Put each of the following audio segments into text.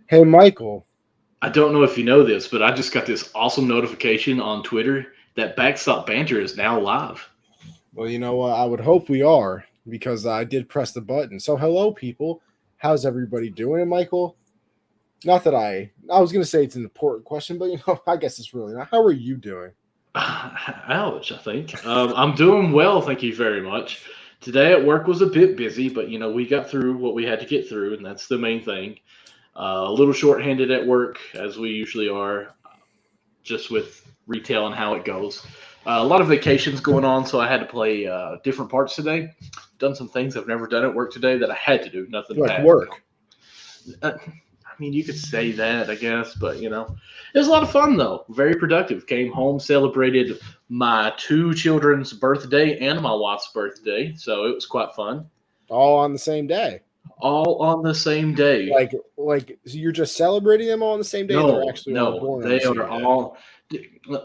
Hey, Michael. I don't know if you know this, but I just got this awesome notification on Twitter that Backstop Banter is now live. Well, you know what? I would hope we are because I did press the button. So, hello, people. How's everybody doing, Michael? Not that I was going to say it's an important question, but I guess it's really not. How are you doing? Ouch, I think. I'm doing well, thank you very much. Today at work was a bit busy, but we got through what we had to get through, and that's the main thing. A little short-handed at work, as we usually are, just with retail and how it goes. A lot of vacations going on, so I had to play different parts today. Done some things I've never done at work today that I had to do. Nothing Like bad. work. I mean, you could say that, I guess, but it was a lot of fun though. Very productive. Came home, celebrated my two children's birthday and my wife's birthday, so it was quite fun. All on the same day. All on the same day. Like so you're just celebrating them all on the same day. They're No, actually all no, born on the they are same day. all.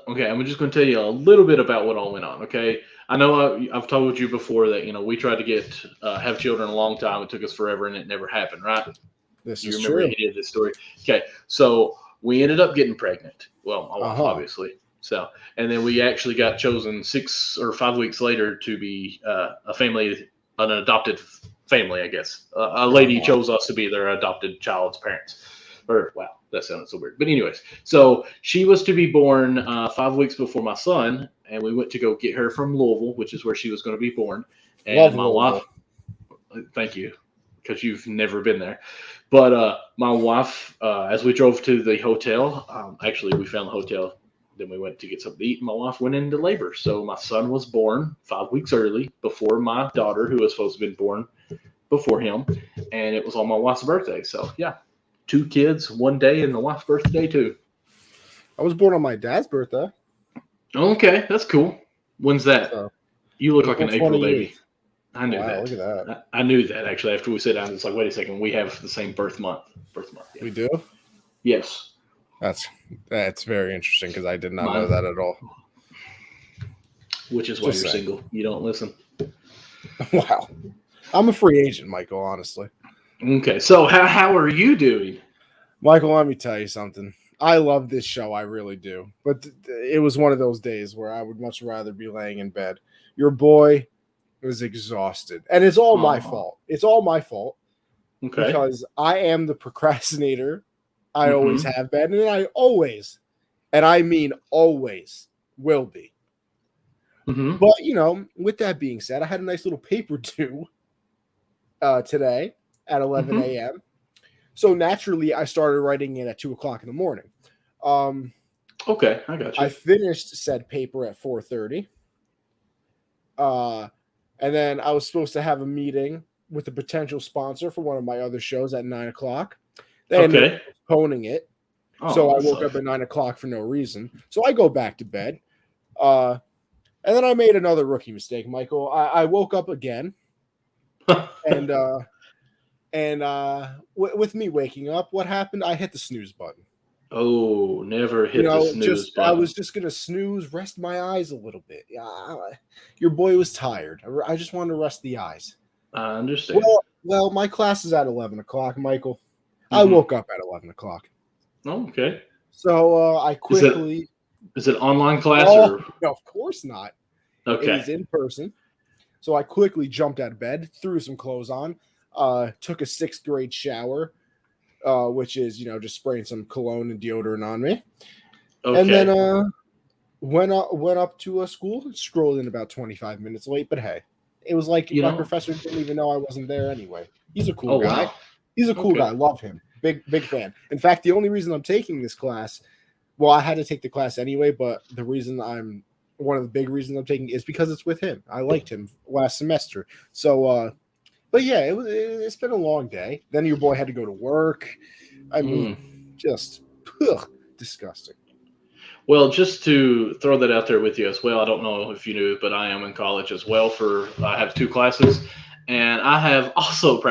Okay, I'm just going to tell you a little bit about what all went on. Okay, I know I've told you before that we tried to get have children a long time. It took us forever, and it never happened. Right? This You is remember true. any of this story? Okay, so we ended up getting pregnant. Well, my wife, Uh-huh. obviously. So, and then we actually got chosen 6 or 5 weeks later to be a family, an adopted family, I guess. A lady Uh-huh. chose us to be their adopted child's parents. Or, wow, that sounded so weird. But, anyways, so she was to be born 5 weeks before my son, and we went to go get her from Louisville, which is where she was going to be born. Love And my wife, Louisville. thank you, because you've never been there. But my wife, as we drove to the hotel, actually we found the hotel. Then we went to get something to eat. And my wife went into labor, so my son was born 5 weeks early before my daughter, who was supposed to have been born before him, and it was on my wife's birthday. So yeah, two kids, one day, and the wife's birthday too. I was born on my dad's birthday. Okay, that's cool. When's that? So You look like April an April baby. 28th. I knew Wow, that. look at that. I knew that actually. After we sat down, it's like, wait a second, we have the same birth month. Birth month, yeah. We do? Yes, That's that's very interesting because I did not know mine. that at all. Which is why Just you're saying. single. You don't listen. Wow. I'm a free agent, Michael, honestly. Okay, so how are you doing? Michael, let me tell you something. I love this show, I really do. But it was one of those days where I would much rather be laying in bed. Your boy was exhausted. And it's all my Oh, fault. It's all my fault okay. because I am the procrastinator. I always Mm-hmm. have been, and I always, and I mean always, will be. Mm-hmm. But, with that being said, I had a nice little paper due today at 11 Mm-hmm. a.m. So naturally, I started writing it at 2 o'clock in the morning. Um, Okay, I got I you. finished said paper at 4:30, uh, and then I was supposed to have a meeting with a potential sponsor for one of my other shows at 9 o'clock. They ended up Okay. postponing it, Oh, so I that woke up sucks. at 9 o'clock for no reason. So I go back to bed, uh, and then I made another rookie mistake, Michael. I woke up again, and with me waking up, what happened? I hit the snooze button. Oh, never hit the snooze Just I was button. just gonna snooze, rest my eyes a little bit. Yeah, your boy was tired. I just wanted to rest the eyes. I understand. Well, my class is at 11 o'clock, Michael. I Mm-hmm. woke up at 11 o'clock, Oh, okay. so I Is it quickly. is it online class Oh, or no, of course not. It okay? is in person. So I quickly jumped out of bed, threw some clothes on, took a sixth grade shower, which is just spraying some cologne and deodorant on me, and then Okay. went up to a school. Strolled in about 25 minutes late, but hey, it was like You my know. professor didn't even know I wasn't there anyway. He's a cool Oh guy. wow. He's a cool guy. Okay. Love him. Big fan. In fact, the only reason I'm taking this class, well, I had to take the class anyway, but the reason I'm one of the big reasons I'm taking is because it's with him. I liked him last semester. So but yeah, it's been a long day. Then your boy had to go to work. I Mm. mean, just ugh, disgusting. Well, just to throw that out there with you as well, I don't know if you knew, but I am in college as well. I have two classes, and I have also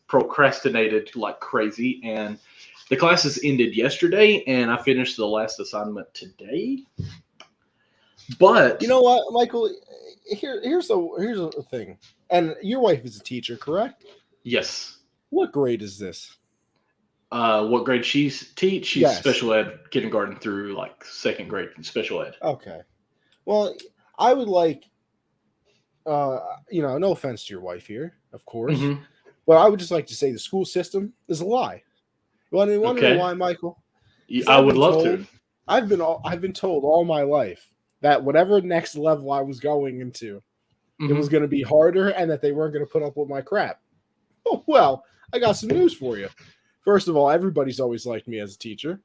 procrastinated like crazy. And the classes ended yesterday, and I finished the last assignment today. You But know what, Michael? Here's a thing. And your wife is a teacher, correct? yes, What grade is this? what grade she's teach? She's Yes. special ed, kindergarten through like second grade special ed. Okay. Well, I would like, no offense to your wife here, of course, Mm-hmm. but I would just like to say the school system is a lie. You want to know Okay, why, Michael? Because I would love to. I've been told all my life that whatever next level I was going into, it was Mm-hmm. going to be harder, and that they weren't going to put up with my crap. Oh, well, I got some news for you. First of all, everybody's always liked me as a teacher,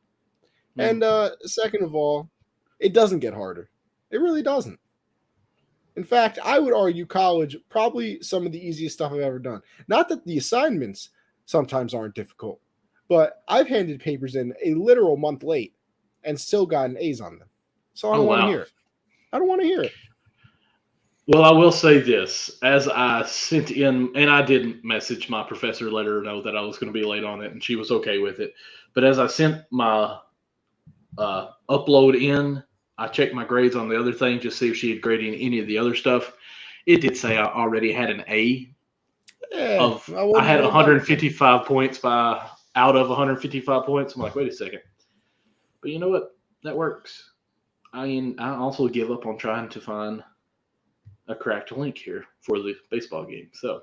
and second of all, it doesn't get harder. It really doesn't. In fact, I would argue college probably some of the easiest stuff I've ever done. Not that the assignments sometimes aren't difficult, but I've handed papers in a literal month late and still gotten A's on them. So I Oh don't want to wow. hear it. I don't want to hear it. Well, I will say this: as I sent in, and I didn't message my professor, let her know that I was going to be late on it, and she was okay with it. But as I sent my upload in, I checked my grades on the other thing just to see if she had graded any of the other stuff. It did say I already had an A Yeah, of I I wouldn't had get it done then. 155 points by out of 155 points. I'm like, wait a second. But you know what? That works. I mean, I also give up on trying to find a cracked link here for the baseball game. So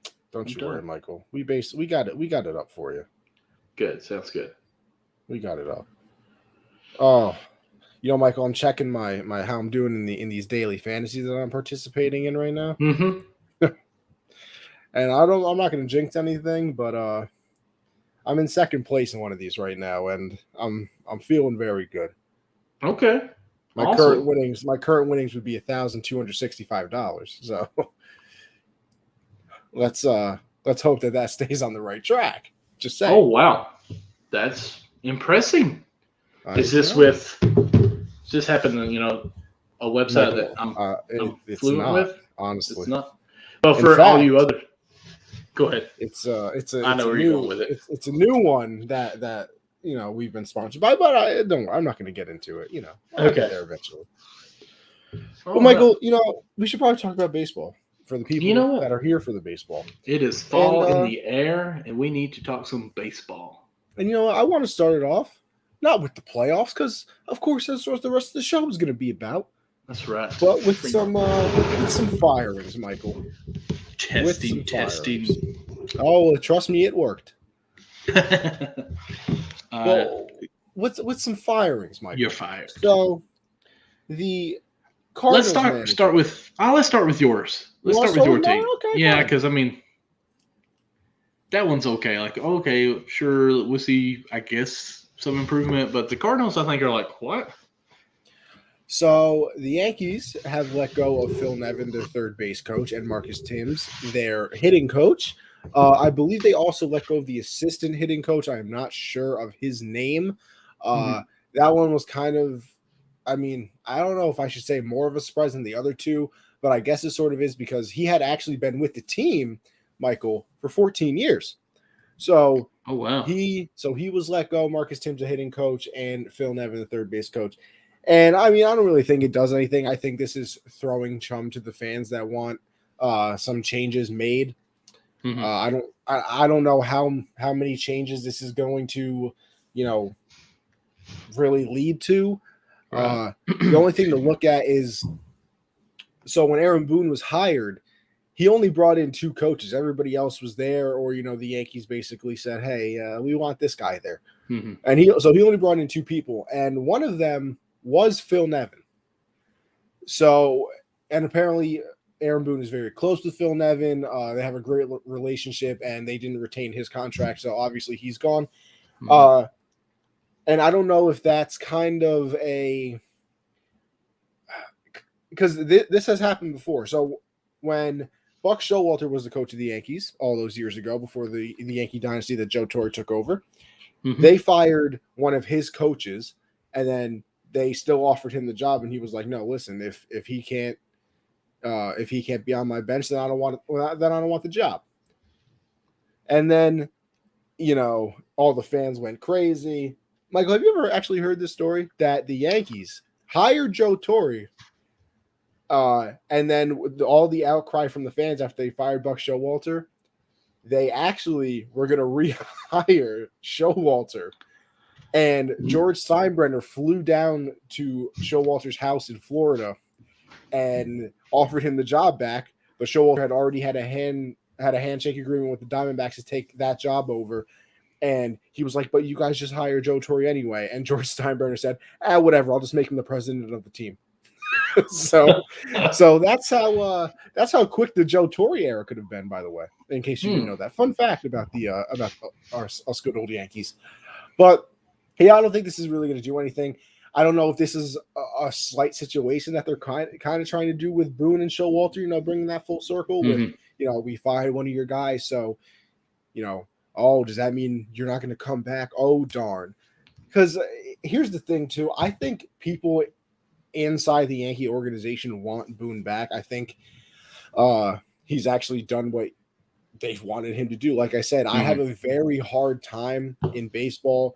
I'm Don't you worry, done. Michael. We got it. We got it up for you. Good. Sounds good. We got it up. Oh, Michael, I'm checking my how I'm doing in these daily fantasies that I'm participating in right now. Mm-hmm. And I'm not going to jinx anything, but I'm in second place in one of these right now, and I'm feeling very good. Okay. My current Awesome. winnings my current winnings would be $1,265. So let's hope that stays on the right track. Just Oh saying. wow, that's impressive. I Is this know, with? Does this happen? A website that Michael. I'm It's fluent not, with. It's honestly. not. Well, In for all you fact, other, go ahead. I know where you're going with it. it's a new one that we've been sponsored by, but I don't. I'm not going to get into it. I'll get Okay. there eventually. Well, All right. Michael, we should probably talk about baseball for the You know people that what? are here for the baseball. It is And fall in the air, and we need to talk some baseball. what? I want to start it off not with the playoffs, because of course that's what the rest of the show is going to be about, That's right. but with some firings, Michael. With Testing, some testing. firings. Oh, well, trust me, it worked. uh, Well, with some firings, you're Michael. fired. So the Let's Cardinals start. manager. Start with. Let's start with yours. You Let's want to start with start your with mine? team. Okay, Yeah, fine. because I mean, that one's okay. Like, okay, sure, we'll see. I guess some improvement, but the Cardinals, I think, are like what? So the Yankees have let go of Phil Nevin, their third base coach, and Marcus Timms, their hitting coach. I believe they also let go of the assistant hitting coach. I am not sure of his name. Mm-hmm. That one was kind of, I mean, I don't know if I should say more of a surprise than the other two, but I guess it sort of is because he had actually been with the team, Michael, for 14 years. So Oh wow. he was let go. Marcus Timms, a hitting coach, and Phil Nevin, the third base coach. And I mean, I don't really think it does anything. I think this is throwing chum to the fans that want some changes made. Mm-hmm. I don't know how many changes this is going to, you know, really lead to. Right. The only thing to look at is, so when Aaron Boone was hired, he only brought in two coaches. Everybody else was there, or the Yankees basically said, "Hey, we want this guy there," Mm-hmm. and he only brought in two people, and one of them was Phil Nevin. So, and apparently Aaron Boone is very close with Phil Nevin. They have a great relationship, and they didn't retain his contract, so obviously he's gone. Mm-hmm. And I don't know if that's kind of because this has happened before. So when Buck Showalter was the coach of the Yankees all those years ago, before the Yankee dynasty that Joe Torre took over, Mm-hmm. they fired one of his coaches, and then they still offered him the job, and he was like, "No, listen, if he can't be on my bench, then I don't want the job." And then all the fans went crazy. Michael, have you ever actually heard this story that the Yankees hired Joe Torre, and then all the outcry from the fans after they fired Buck Showalter, they actually were going to rehire Showalter. And George Steinbrenner flew down to Showalter's house in Florida and offered him the job back. But Showalter had already had a handshake agreement with the Diamondbacks to take that job over. And he was like, "But you guys just hire Joe Torre anyway." And George Steinbrenner said, "Whatever. I'll just make him the president of the team." so that's how quick the Joe Torre era could have been. By the way, in case you didn't know that, fun fact about us good old Yankees. But yeah, I don't think this is really going to do anything. I don't know if this is a slight situation that they're kind of trying to do with Boone and Showalter, bringing that full circle with, we fired one of your guys. So, oh, does that mean you're not going to come back? Oh, darn. Because here's the thing, too. I think people inside the Yankee organization want Boone back. I think he's actually done what they've wanted him to do. Like I said, I have a very hard time in baseball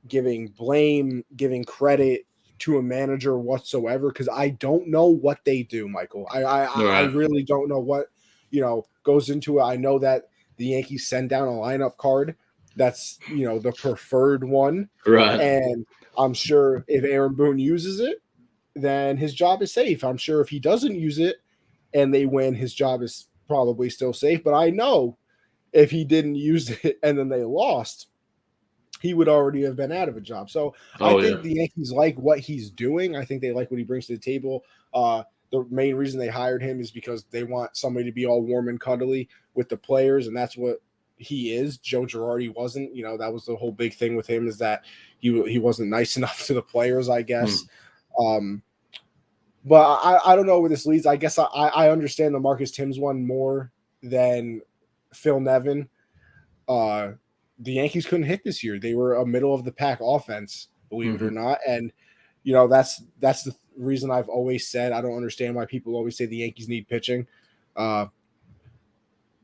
giving blame, giving credit to a manager whatsoever, because I don't know what they do, Michael. I really don't know what goes into it. I know that the Yankees send down a lineup card that's the preferred one, right? And I'm sure if Aaron Boone uses it, then his job is safe. I'm sure if he doesn't use it and they win, his job is probably still safe. But I know if he didn't use it and then they lost, he would already have been out of a job. So I think the Yankees like what he's doing. I think they like what he brings to the table. The main reason they hired him is because they want somebody to be all warm and cuddly with the players, and that's what he is. Joe Girardi wasn't. That was the whole big thing with him, is that he wasn't nice enough to the players, I guess. But I don't know where this leads. I guess I understand the Marcus Timms one more than Phil Nevin. The Yankees couldn't hit this year. They were a middle of the pack offense, believe it or not. And, that's the reason I've always said, I don't understand why people always say the Yankees need pitching.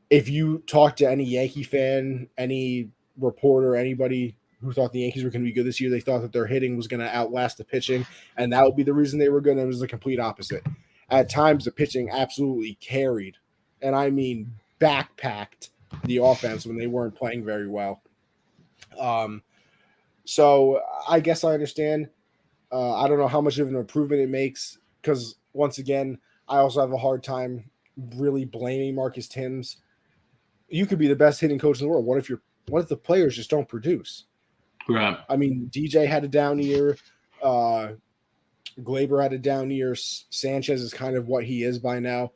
If you talk to any Yankee fan, any reporter, anybody who thought the Yankees were going to be good this year, they thought that their hitting was going to outlast the pitching. And that would be the reason they were good. And it was the complete opposite. At times, the pitching absolutely carried, and I mean backpacked, the offense when they weren't playing very well. So I guess I understand. I don't know how much of an improvement it makes, because once again, I also have a hard time really blaming Marcus Timms. You could be the best hitting coach in the world. What if the players just don't produce? Right. I mean, DJ had a down year. Glaber had a down year. Sanchez is kind of what he is by now.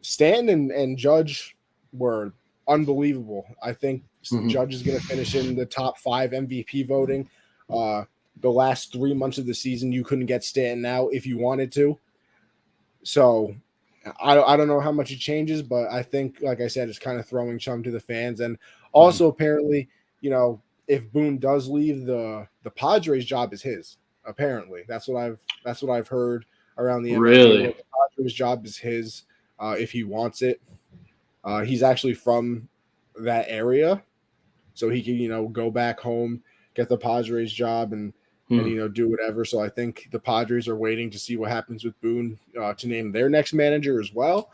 Stanton and Judge were unbelievable. I think Judge is going to finish in the top 5 MVP voting. The last 3 months of the season, you couldn't get Stanton out if you wanted to. So I don't know how much it changes, but I think, like I said, it's kind of throwing chum to the fans. And also, apparently, if Boone does leave, the Padres job is his. Apparently, that's what I've heard around the MLB. Really, the Padres job is his if he wants it. He's actually from that area, so he can go back home, get the Padres job, and do whatever. So I think the Padres are waiting to see what happens with Boone to name their next manager as well.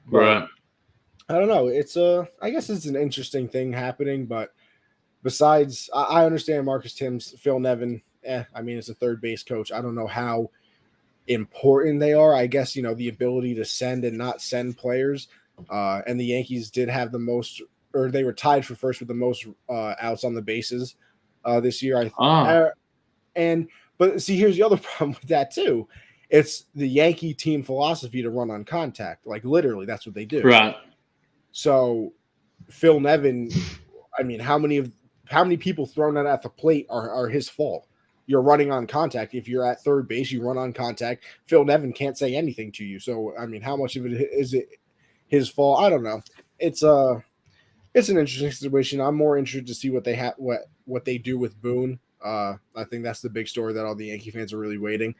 But right. I don't know. I guess it's an interesting thing happening, but besides, I understand Marcus Timms, Phil Nevin. I mean, it's a third base coach. I don't know how important they are. I guess, the ability to send and not send players. And the Yankees did have the most, or they were tied for first with the most outs on the bases this year. But see, here's the other problem with that too. It's the Yankee team philosophy to run on contact. Like literally, that's what they do. Right. So Phil Nevin, I mean, how many people thrown out at the plate are his fault? You're running on contact. If you're at third base, you run on contact. Phil Nevin can't say anything to you. So, I mean, how much of it is it his fault? I don't know. It's an interesting situation. I'm more interested to see what they what they do with Boone. I think that's the big story that all the Yankee fans are really waiting.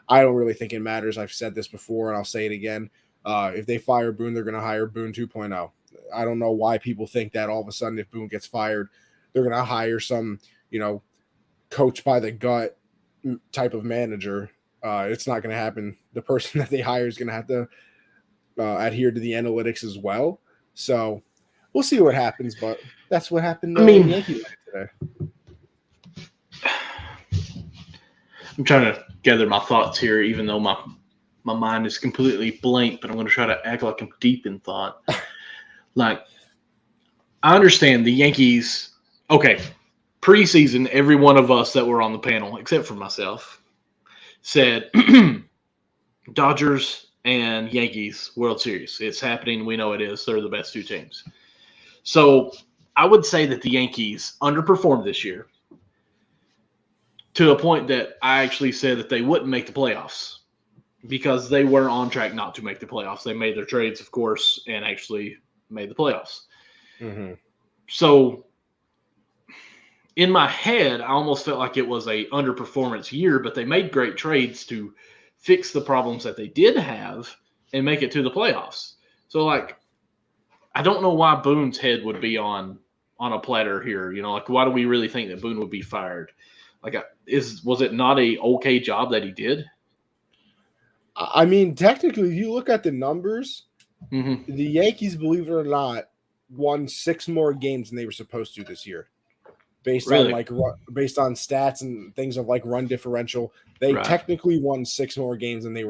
I don't really think it matters. I've said this before, and I'll say it again. If they fire Boone, they're going to hire Boone 2.0. I don't know why people think that all of a sudden if Boone gets fired, they're going to hire some, coach by the gut type of manager. It's not going to happen. The person that they hire is going to have to adhere to the analytics as well. So we'll see what happens. But that's what happened I in mean, Yankee land today. I'm trying to gather my thoughts here, even though my mind is completely blank, but I'm going to try to act like I'm deep in thought. Like, I understand the Yankees. Okay, preseason, every one of us that were on the panel, except for myself, said Dodgers and Yankees World Series. It's happening. We know it is. They're the best two teams. So I would say that the Yankees underperformed this year to a point that I actually said that they wouldn't make the playoffs because they were on track not to make the playoffs. They made their trades, of course, and actually made the playoffs. Mm-hmm. So in my head, I almost felt like it was a underperformance year, but they made great trades to fix the problems that they did have and make it to the playoffs. So, like, I don't know why Boone's head would be on a platter here. You know, like, why do we really think that Boone would be fired? Like, was it not a okay job that he did? I mean, technically, if you look at the numbers, Mm-hmm. the Yankees, believe it or not, won 6 more games than they were supposed to this year, based on Really? based on stats and things of like run differential. They Right. technically won 6 more games than they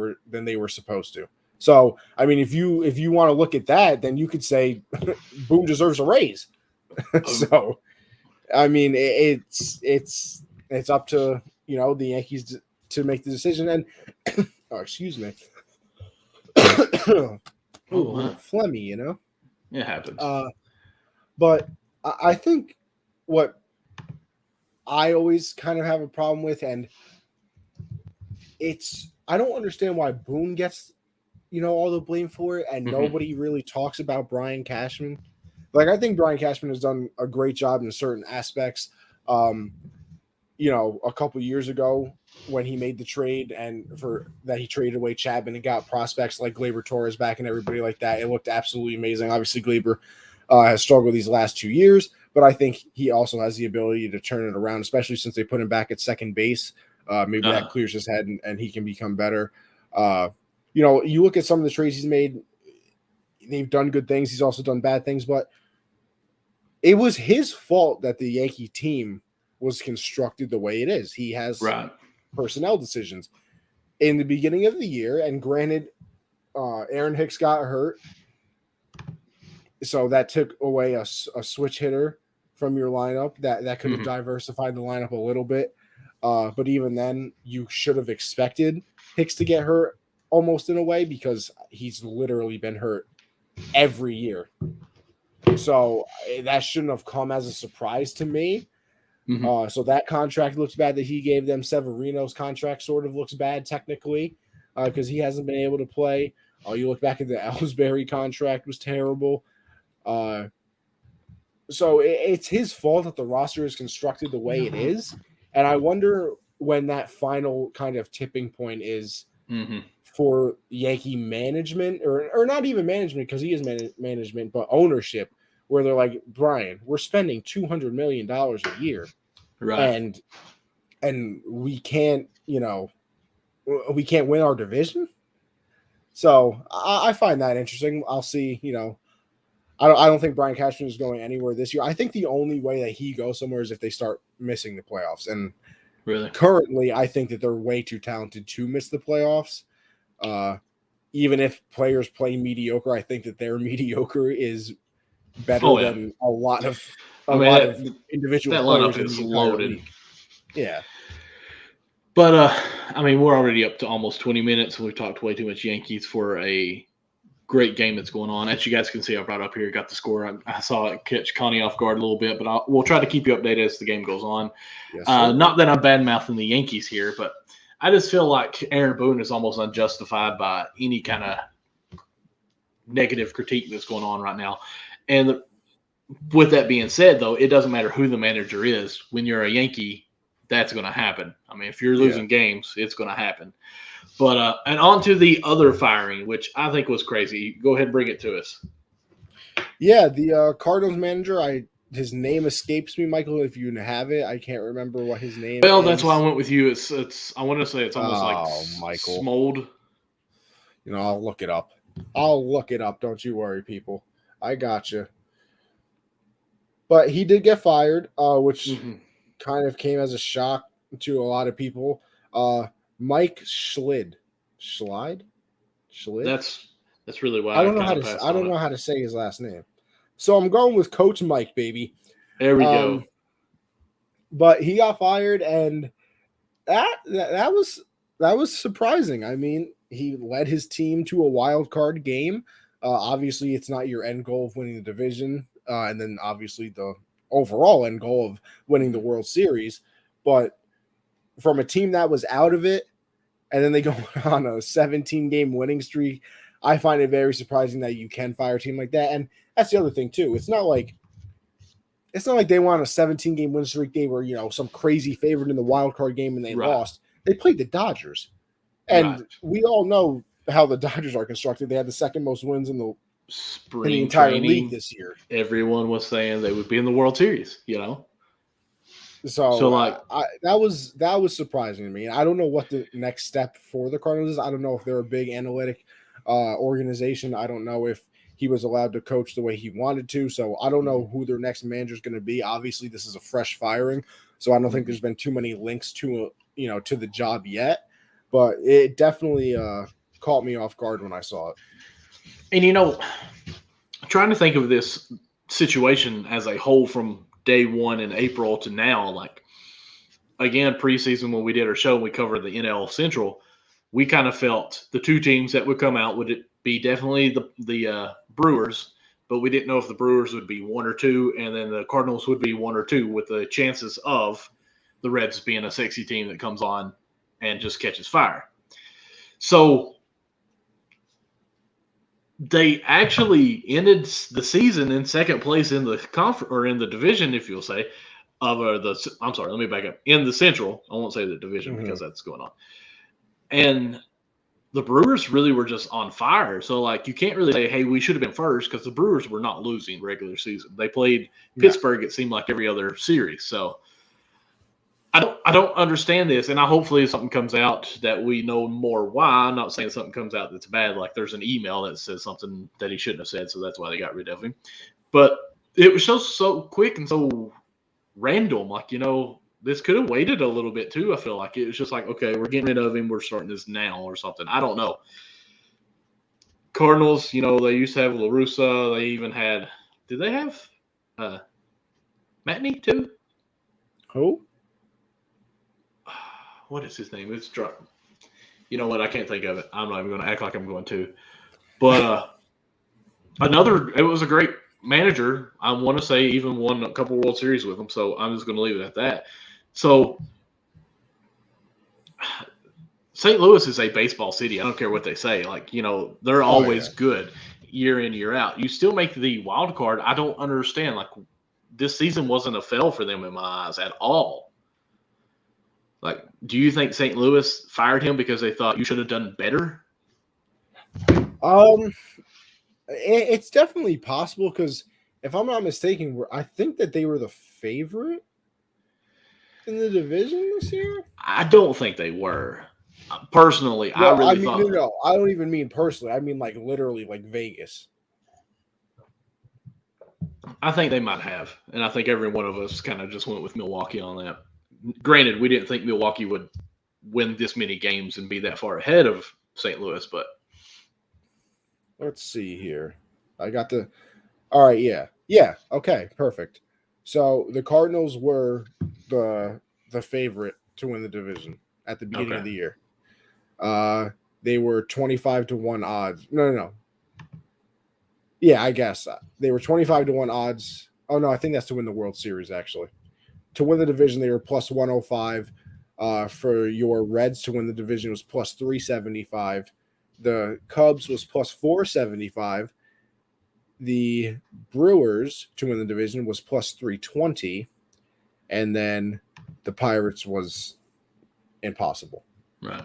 were supposed to. So, I mean, if you want to look at that, then you could say Boone deserves a raise. So, I mean, it's up to the Yankees to make the decision. And oh, excuse me. Ooh, a little phlegmy, It happens. But I think what I always kind of have a problem with, and I don't understand why Boone gets all the blame for it, and nobody really talks about Brian Cashman. Like, I think Brian Cashman has done a great job in certain aspects. A couple years ago when he made the trade and he traded away Chapman and got prospects like Gleyber Torres back and everybody like that, it looked absolutely amazing. Obviously, Gleyber has struggled these last 2 years, but I think he also has the ability to turn it around, especially since they put him back at second base. Maybe that clears his head and he can become better. You look at some of the trades he's made, they've done good things. He's also done bad things, but it was his fault that the Yankee team was constructed the way it is. He has personnel decisions in the beginning of the year, and granted, Aaron Hicks got hurt, so that took away a switch hitter from your lineup. That could have diversified the lineup a little bit, but even then, you should have expected Hicks to get hurt almost in a way because he's literally been hurt every year. So that shouldn't have come as a surprise to me. So that contract looks bad that he gave them. Severino's contract sort of looks bad technically because he hasn't been able to play. You look back at the Ellsbury contract was terrible. So it's his fault that the roster is constructed the way it is. And I wonder when that final kind of tipping point is for Yankee management or not even management because he is management, but ownership, where they're like, Brian, we're spending $200 million a year. Right. And we can't, we can't win our division. So I find that interesting. I'll see, I don't think Brian Cashman is going anywhere this year. I think the only way that he goes somewhere is if they start missing the playoffs. And currently, I think that they're way too talented to miss the playoffs. Even if players play mediocre, I think that their mediocre is better than a lot of individual players in the entire league. Yeah. But we're already up to almost 20 minutes. We've talked way too much Yankees for a great game that's going on. As you guys can see, I brought up here, got the score. I saw it catch Connie off guard a little bit, but we'll try to keep you updated as the game goes on. Yes, not that I'm bad-mouthing the Yankees here, but I just feel like Aaron Boone is almost unjustified by any kind of negative critique that's going on right now. And with that being said, though, it doesn't matter who the manager is. When you're a Yankee, that's going to happen. I mean, if you're losing games, it's going to happen. But and on to the other firing, which I think was crazy. Go ahead and bring it to us. Yeah, the Cardinals manager, his name escapes me, Michael. If you have it, I can't remember what his name is. Well, that's why I went with you. It's I want to say it's almost like Michael Smold. I'll look it up. Don't you worry, people. I got you. But he did get fired, which Mm-hmm. kind of came as a shock to a lot of people. Mike Schlid. That's really I why I don't know kind how of to passed I on don't it. know how to say his last name. So I'm going with Coach Mike, baby. There we go. Um, but he got fired, and that was surprising. I mean, he led his team to a wild card game. Obviously, it's not your end goal of winning the division, and then obviously the overall end goal of winning the World Series. But from a team that was out of it, and then they go on a 17-game winning streak, I find it very surprising that you can fire a team like that. And that's the other thing too. It's not like they won a 17-game win streak. They were, some crazy favorite in the wild card game and they Right. lost. They played the Dodgers. Right. And we all know how the Dodgers are constructed. They had the second most wins in the Spring entire league training, this year. everyone was saying they would be in the World Series, So So like that was surprising to me. I don't know what the next step for the Cardinals is. I don't know if they're a big analytic organization. I don't know if he was allowed to coach the way he wanted to. So I don't know who their next manager is going to be. Obviously, this is a fresh firing, so I don't think there's been too many links to to the job yet. But it definitely caught me off guard when I saw it. and trying to think of this situation as a whole from day one in April to now, like again, preseason when we did our show and we covered the NL Central, we kind of felt the two teams that would come out would be definitely the Brewers, but we didn't know if the Brewers would be one or two, and then the Cardinals would be one or two, with the chances of the Reds being a sexy team that comes on and just catches fire. So they actually ended the season in second place in the or in the division, if you'll say, I'm sorry, let me back up. In the Central, I won't say the division because that's going on. And the Brewers really were just on fire. So, like, you can't really say, hey, we should have been first, because the Brewers were not losing regular season. They played Pittsburgh, it seemed like, every other series. So I don't understand this, and hopefully something comes out that we know more why. I'm not saying something comes out that's bad, like there's an email that says something that he shouldn't have said, so that's why they got rid of him. But it was so quick and so random. Like, this could have waited a little bit too. I feel like it was just like, okay, we're getting rid of him, we're starting this now or something. I don't know. Cardinals, they used to have La Russa. They even had, did they have Matney too? Who? What is his name? It's dropped. You know what? I can't think of it. I'm not even going to act like I'm going to. But it was a great manager. I want to say even won a couple World Series with him. So I'm just going to leave it at that. So St. Louis is a baseball city. I don't care what they say. Like, they're always good year in, year out. You still make the wild card. I don't understand. Like, this season wasn't a fail for them in my eyes at all. Like, do you think St. Louis fired him because they thought you should have done better? It's definitely possible, because if I'm not mistaken, I think that they were the favorite in the division this year. I don't think they were. Personally, I really thought. No, I don't even mean personally. I mean, like, literally, like Vegas. I think they might have, and I think every one of us kind of just went with Milwaukee on that. Granted, we didn't think Milwaukee would win this many games and be that far ahead of St. Louis, but let's see here. I got the. All right, yeah, okay, perfect. So the Cardinals were the favorite to win the division at the beginning of the year. They were 25-1 odds. No. Yeah, I guess they were 25-1 odds. Oh no, I think that's to win the World Series actually. To win the division, they were plus 105. For your Reds to win the division was plus 375. The Cubs was plus 475. The Brewers to win the division was plus 320. And then the Pirates was impossible. Right.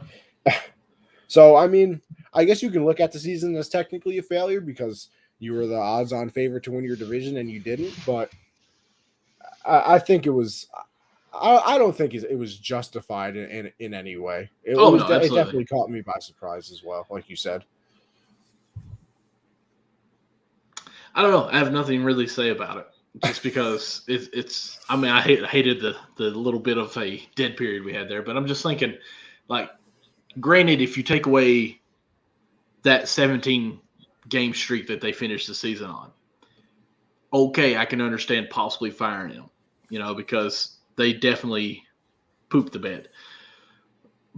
So, I mean, I guess you can look at the season as technically a failure because you were the odds-on favorite to win your division and you didn't. But I think it was. I don't think it was justified in any way. It definitely caught me by surprise as well, like you said. I don't know. I have nothing really to say about it. just because it's. I mean, I hated the little bit of a dead period we had there, but I'm just thinking, like, granted, if you take away that 17 game streak that they finished the season on, okay, I can understand possibly firing him, because they definitely pooped the bed.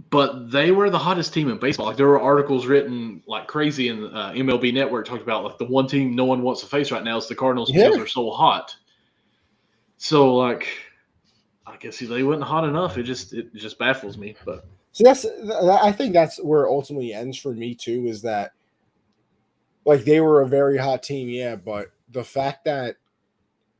But they were the hottest team in baseball. Like, there were articles written like crazy in the MLB Network talked about, like, the one team no one wants to face right now is the Cardinals because Yeah. they're so hot. So, like, I guess they wasn't hot enough. It just baffles me. But So I think that's where it ultimately ends for me too, is that, like, they were a very hot team, yeah, but the fact that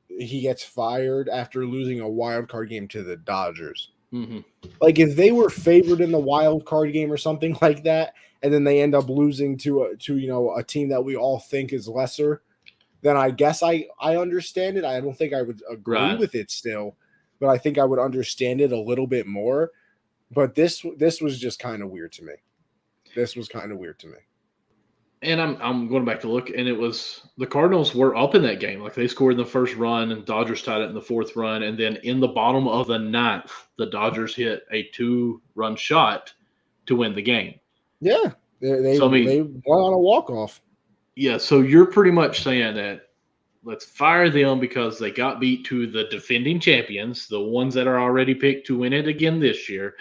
he gets fired after losing a wild card game to the Dodgers. mm-hmm. Like, if they were favored in the wild card game or something like that, and then they end up losing to a team that we all think is lesser, then I guess I understand it. I don't think I would agree Right. with it still, but I think I would understand it a little bit more. But this was just kind of weird to me. This was kind of weird to me. And I'm going back to look, and it was the Cardinals were up in that game. Like, they scored in the first run, and Dodgers tied it in the fourth run, and then in the bottom of the ninth, the Dodgers hit a 2-run shot to win the game. Yeah, they So, I mean, they won on a walk off. yeah. So you're pretty much saying that let's fire them because they got beat to the defending champions, the ones that are already picked to win it again this year,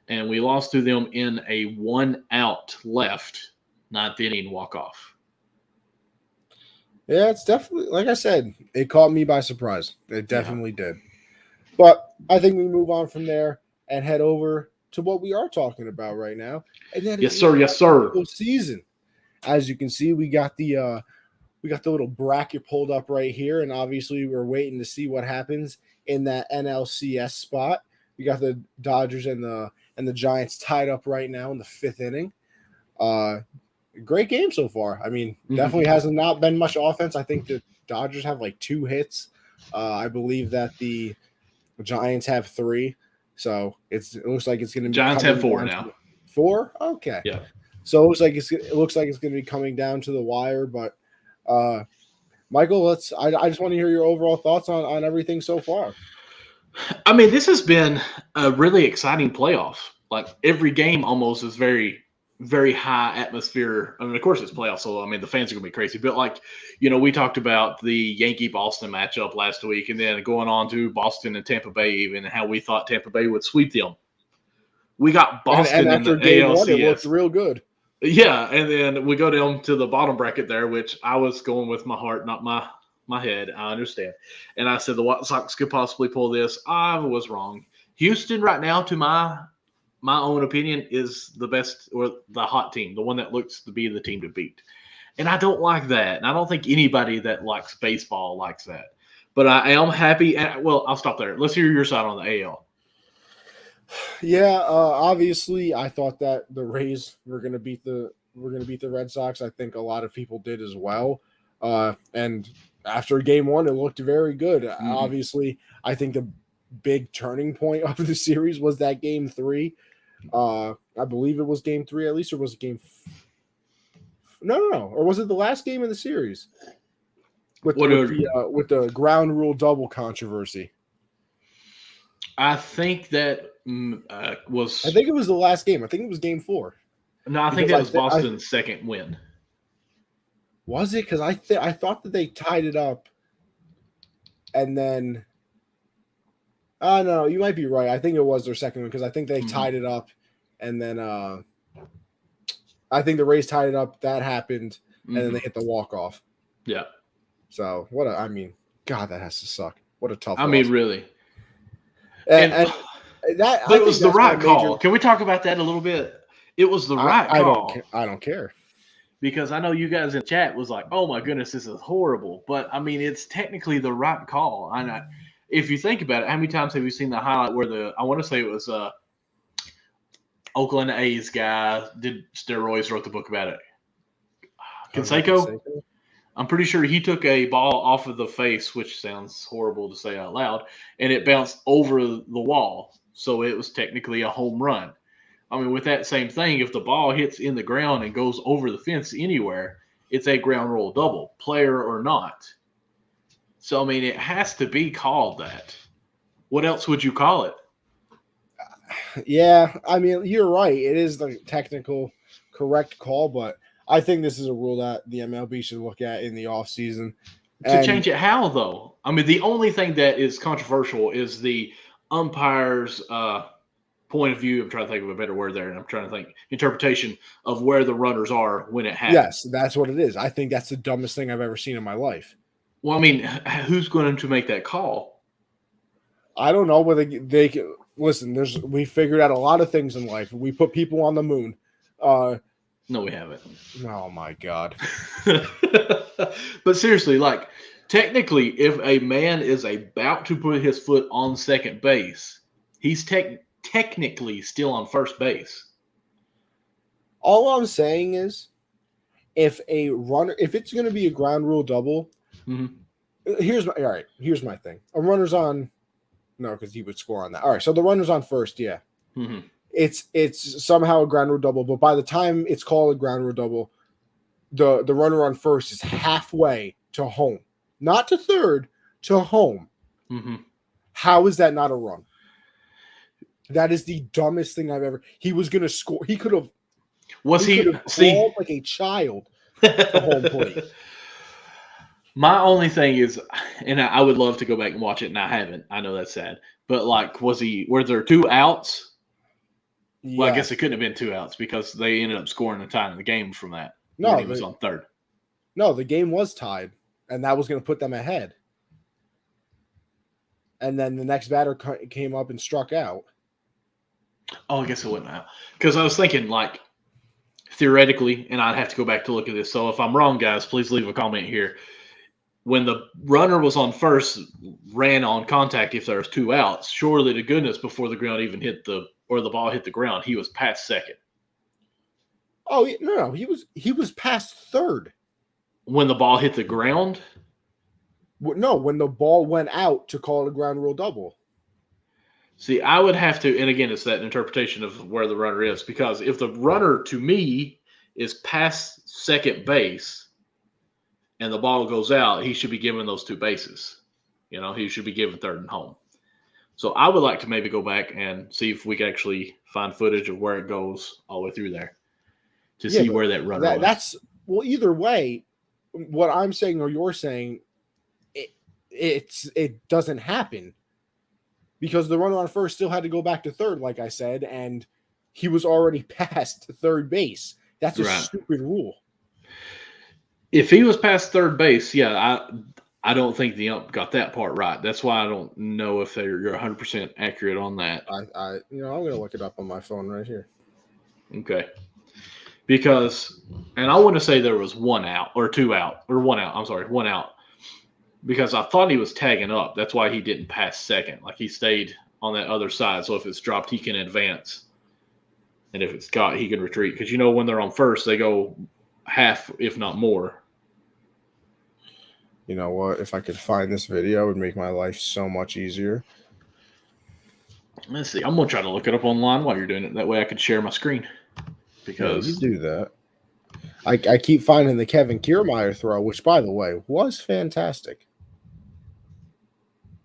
and we lost to them in a 1 out left ninth inning walk off. Yeah, it's definitely, like I said, it caught me by surprise. It definitely did. But I think we move on from there and head over to what we are talking about right now. And that Yes, sir. Yes, sir. Season. As you can see, we got the little bracket pulled up right here, and obviously we're waiting to see what happens in that NLCS spot. We got the Dodgers and the Giants tied up right now in the fifth inning. Great game so far. I mean, definitely hasn't not been much offense. I think the Dodgers have like 2 hits. I believe that the Giants have 3. So it looks like it's going to be Giants have 4 now. 4? Okay. Yeah. So it looks like it's going to be coming down to the wire. But Michael, I just want to hear your overall thoughts on everything so far. I mean, this has been a really exciting playoff. Like, every game almost is very, very high atmosphere. I mean, of course it's playoffs, so I mean the fans are gonna be crazy. But, like, we talked about the Yankee-Boston matchup last week, and then going on to Boston and Tampa Bay, even how we thought Tampa Bay would sweep them. We got Boston and after in the game ALCS. 1, it looked real good. Yeah, and then we go down to the bottom bracket there, which I was going with my heart, not my head. I understand. And I said the White Sox could possibly pull this. I was wrong. Houston right now, to my own opinion, is the best or the hot team, the one that looks to be the team to beat. And I don't like that. And I don't think anybody that likes baseball likes that. But I am happy. And, well, I'll stop there. Let's hear your side on the AL. Yeah, obviously, I thought that the Rays were going to beat the Red Sox. I think a lot of people did as well. And after game 1, it looked very good. Obviously, I think the big turning point of the series was that game 3. I believe it was game 3 at least, or was it game? No, or was it the last game of the series with the ground rule double controversy? I think that was. I think it was the last game. I think it was game 4. No, I think that was Boston's second win. Was it? Because I thought that they tied it up, and then. No, you might be right. I think it was their second one because I think they tied it up, and then I think the Rays tied it up. That happened, and then they hit the walk off. Yeah. So God, that has to suck. What a tough. I mean, really. And but it was the right call. Can we talk about that a little bit? It was the right call. I don't care. Because I know you guys in chat was like, "Oh my goodness, this is horrible." But I mean, it's technically the right call. If you think about it, how many times have you seen the highlight where I want to say it was Oakland A's guy did steroids, wrote the book about it. Canseco? I'm pretty sure he took a ball off of the face, which sounds horrible to say out loud, and it bounced over the wall. So it was technically a home run. I mean, with that same thing, if the ball hits in the ground and goes over the fence anywhere, it's a ground rule double, player or not. So, I mean, it has to be called that. What else would you call it? Yeah, I mean, you're right. It is the technical correct call, but I think this is a rule that the MLB should look at in the offseason. To And change it how, though? I mean, the only thing that is controversial is the umpire's point of view. I'm trying to think of a better word there, and I'm trying to think interpretation of where the runners are when it happens. yes, that's what it is. I think that's the dumbest thing I've ever seen in my life. Well, I mean, who's going to make that call? I don't know whether they can listen. We figured out a lot of things in life. We put people on the moon. No, we haven't. Oh my god. But seriously, like technically, if a man is about to put his foot on second base, he's technically still on first base. All I'm saying is, if it's going to be a ground rule double, here's my thing. A runner's on, no, because he would score on that. All right, so the runner's on first, yeah. Mm-hmm. It's somehow a ground rule double, but by the time it's called a ground rule double, the runner on first is halfway to home, not to third, to home. Mm-hmm. How is that not a run? That is the dumbest thing I've ever. He was going to score. He could have. Crawled like a child to home plate. My only thing is, and I would love to go back and watch it, and I haven't. I know that's sad, but like, were there 2 outs? Yes. Well, I guess it couldn't have been 2 outs because they ended up scoring a tie in the game from that. No, he was on third. No, the game was tied, and that was going to put them ahead. And then the next batter came up and struck out. Oh, I guess it wasn't out because I was thinking like theoretically, and I'd have to go back to look at this. So if I'm wrong, guys, please leave a comment here. When the runner was on first, ran on contact if there was 2 outs, surely to goodness before the ground even the ball hit the ground, he was past second. Oh no, he was past third. When the ball hit the ground? No, when the ball went out to call it a ground rule double. See, I would have to, and again, it's that interpretation of where the runner is, because if the runner, to me, is past second base and the ball goes out, he should be given those 2 bases. You know, he should be given third and home. So I would like to maybe go back and see if we can actually find footage of where it goes all the way through there to see where that runner was. Either way, what I'm saying or you're saying, it doesn't happen. Because the runner on first still had to go back to third, like I said, and he was already past third base. That's a stupid rule. If he was past third base, yeah, I don't think the ump got that part right. That's why I don't know if you're 100% accurate on that. I'm going to look it up on my phone right here. Okay. Because, and I want to say there was 1 out or 2 out or 1 out. I'm sorry, 1 out. Because I thought he was tagging up. That's why he didn't pass second. Like he stayed on that other side. So if it's dropped, he can advance. And if it's got, he can retreat. Because you know when they're on first, they go half, if not more. You know what? If I could find this video, it would make my life so much easier. Let's see. I'm going to try to look it up online while you're doing it. That way I can share my screen. Because you do that. I keep finding the Kevin Kiermaier throw, which, by the way, was fantastic.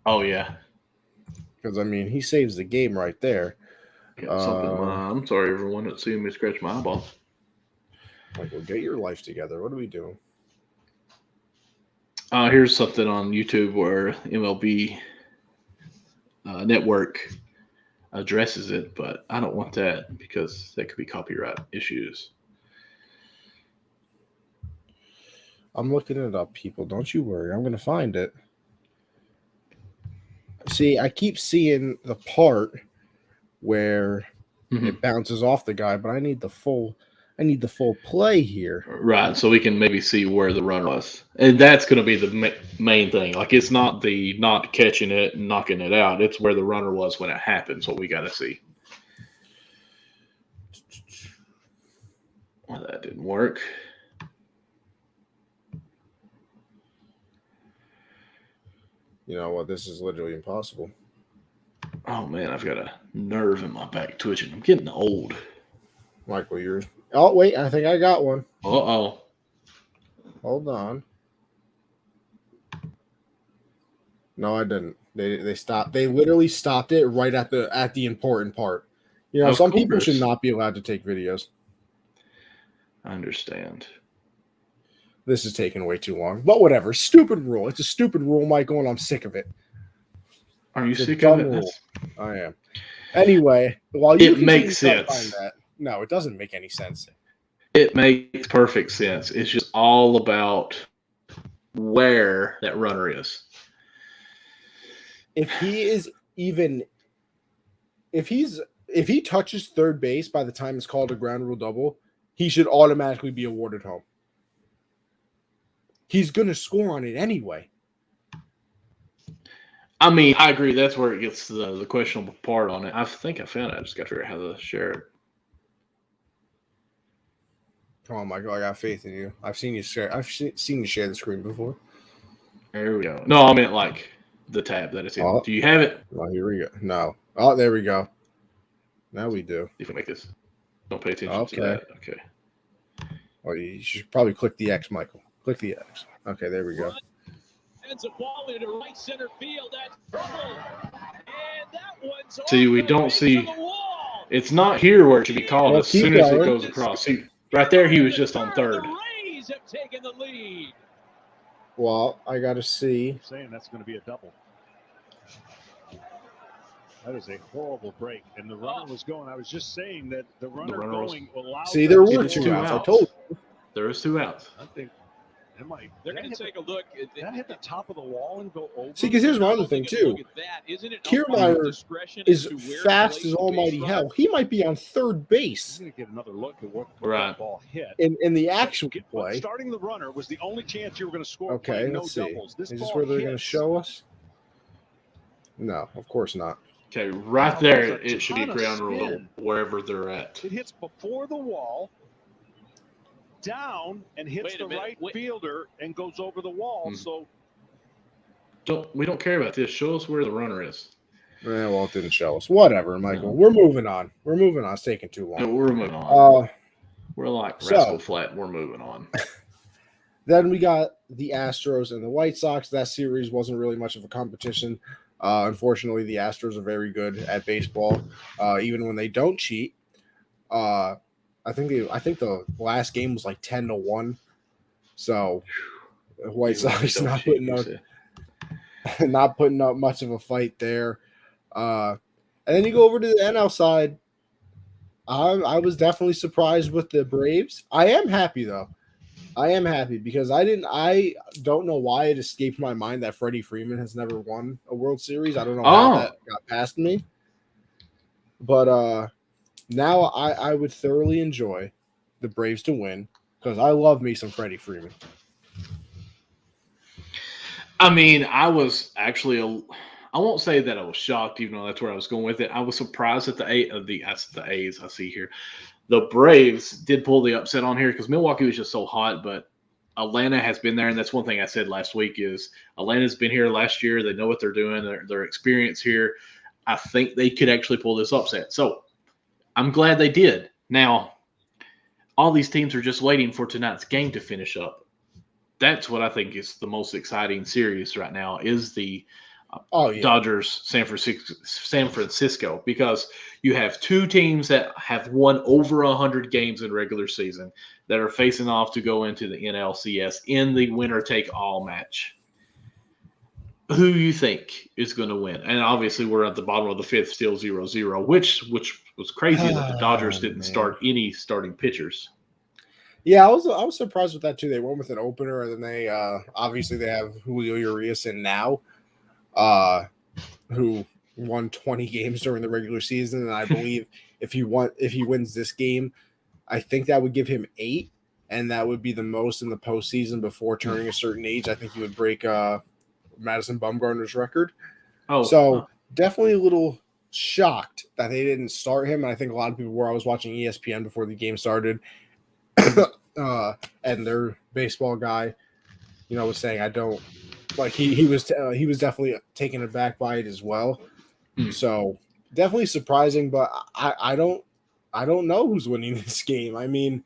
Oh, yeah. Because, I mean, he saves the game right there. I'm sorry, everyone, that's seeing me scratch my eyeball. Michael, get your life together. What are we doing? Here's something on YouTube where MLB Network addresses it, but I don't want that because that could be copyright issues. I'm looking it up, people. Don't you worry. I'm going to find it. See, I keep seeing the part where it bounces off the guy, but I need the full play here. Right, so we can maybe see where the run was. And that's going to be the main thing. Like, it's not the not catching it and knocking it out. It's where the runner was when it happens, what we got to see. Well, that didn't work. You know what? This is literally impossible. Oh, man, I've got a nerve in my back twitching. I'm getting old. Michael, yours. Oh, wait. I think I got one. Uh-oh. Hold on. No, I didn't. They stopped. They literally stopped it right at the important part. You know, Of some people should course. not be allowed to take videos. I understand. This is taking way too long. But whatever. Stupid rule. It's a stupid rule, Michael, and I'm sick of it. Are you It's a sick of dumb it? rule. I am. Anyway, while you It continue makes to find sense. that, no, it doesn't make any sense. It makes perfect sense. It's just all about where that runner is. If he is even, if he touches third base by the time it's called a ground rule double, he should automatically be awarded home. He's going to score on it anyway. I mean, I agree. That's where it gets the questionable part on it. I think I found it. I just got to figure out how to share it. Come on, Michael. I got faith in you. I've seen you share. Seen you share the screen before. There we go. No, I meant like the tab that it's in. Oh. Do you have it? Oh, here we go. No. Oh, there we go. Now we do. You can make this. Don't pay attention to that. Okay. Well, you should probably click the X, Michael. Click the X. Okay, there we go. Sends a ball into right center field. That's trouble. And that one's See, we don't see. It's not here where it should be called as soon as it goes across. See, right there, he was just on third. The Rays have taken the lead. Well, I got to see. I'm saying that's going to be a double. That is a horrible break. And the runner was going. I was just saying that the runner going allowed. See, there were two outs. I told you. There was 2 outs. I think they're going to take a look. That hit the top of the wall and go over. See, because here's my other thing, too. Kiermaier is fast as almighty hell. He might be on third base. He's going to get another look at what right. that ball hit. In the actual play. Starting the runner was the only chance you were going to score. Okay, let's see. Is this where they're going to show us? No, of course not. Okay, right there, it should be ground rule wherever they're at. It hits before the wall, down, and hits the right fielder and goes over the wall. So we don't care about this. Show us where the runner is. Yeah, well, it didn't show us. Whatever, Michael. We're moving on. It's taking too long. No, we're moving on. We're like Rascal Flat. We're moving on. Then we got the Astros and the White Sox. That series wasn't really much of a competition. Unfortunately, the Astros are very good at baseball, even when they don't cheat. I think the last game was like 10-1. So the White Sox not putting up much of a fight there. And then you go over to the NL side. I was definitely surprised with the Braves. I am happy though. I am happy because I don't know why it escaped my mind that Freddie Freeman has never won a World Series. I don't know how that got past me. But now I would thoroughly enjoy the Braves to win because I love me some Freddie Freeman. I mean, I was actually I won't say that I was shocked, even though that's where I was going with it. I was surprised at the A's I see here. The Braves did pull the upset on here because Milwaukee was just so hot, but Atlanta has been there, and that's one thing I said last week is Atlanta's been here last year. They know what they're doing. Their experience here. I think they could actually pull this upset. So I'm glad they did. Now, all these teams are just waiting for tonight's game to finish up. That's what I think is the most exciting series right now is the Dodgers San Francisco because you have two teams that have won over 100 games in regular season that are facing off to go into the NLCS in the winner-take-all match. Who you think is going to win? And obviously we're at the bottom of the fifth, still 0-0, which was crazy that the Dodgers didn't start any starting pitchers. Yeah, I was surprised with that too. They went with an opener, and then they obviously they have Julio Urias in now, who won 20 games during the regular season, and I believe if he wins this game, I think that would give him 8, and that would be the most in the postseason before turning a certain age. I think he would break Madison Bumgarner's record. Definitely a little shocked that they didn't start him. And I think a lot of people were. I was watching ESPN before the game started. And their baseball guy, was saying I don't like he was definitely taken aback by it as well. So definitely surprising, but I don't know who's winning this game. I mean,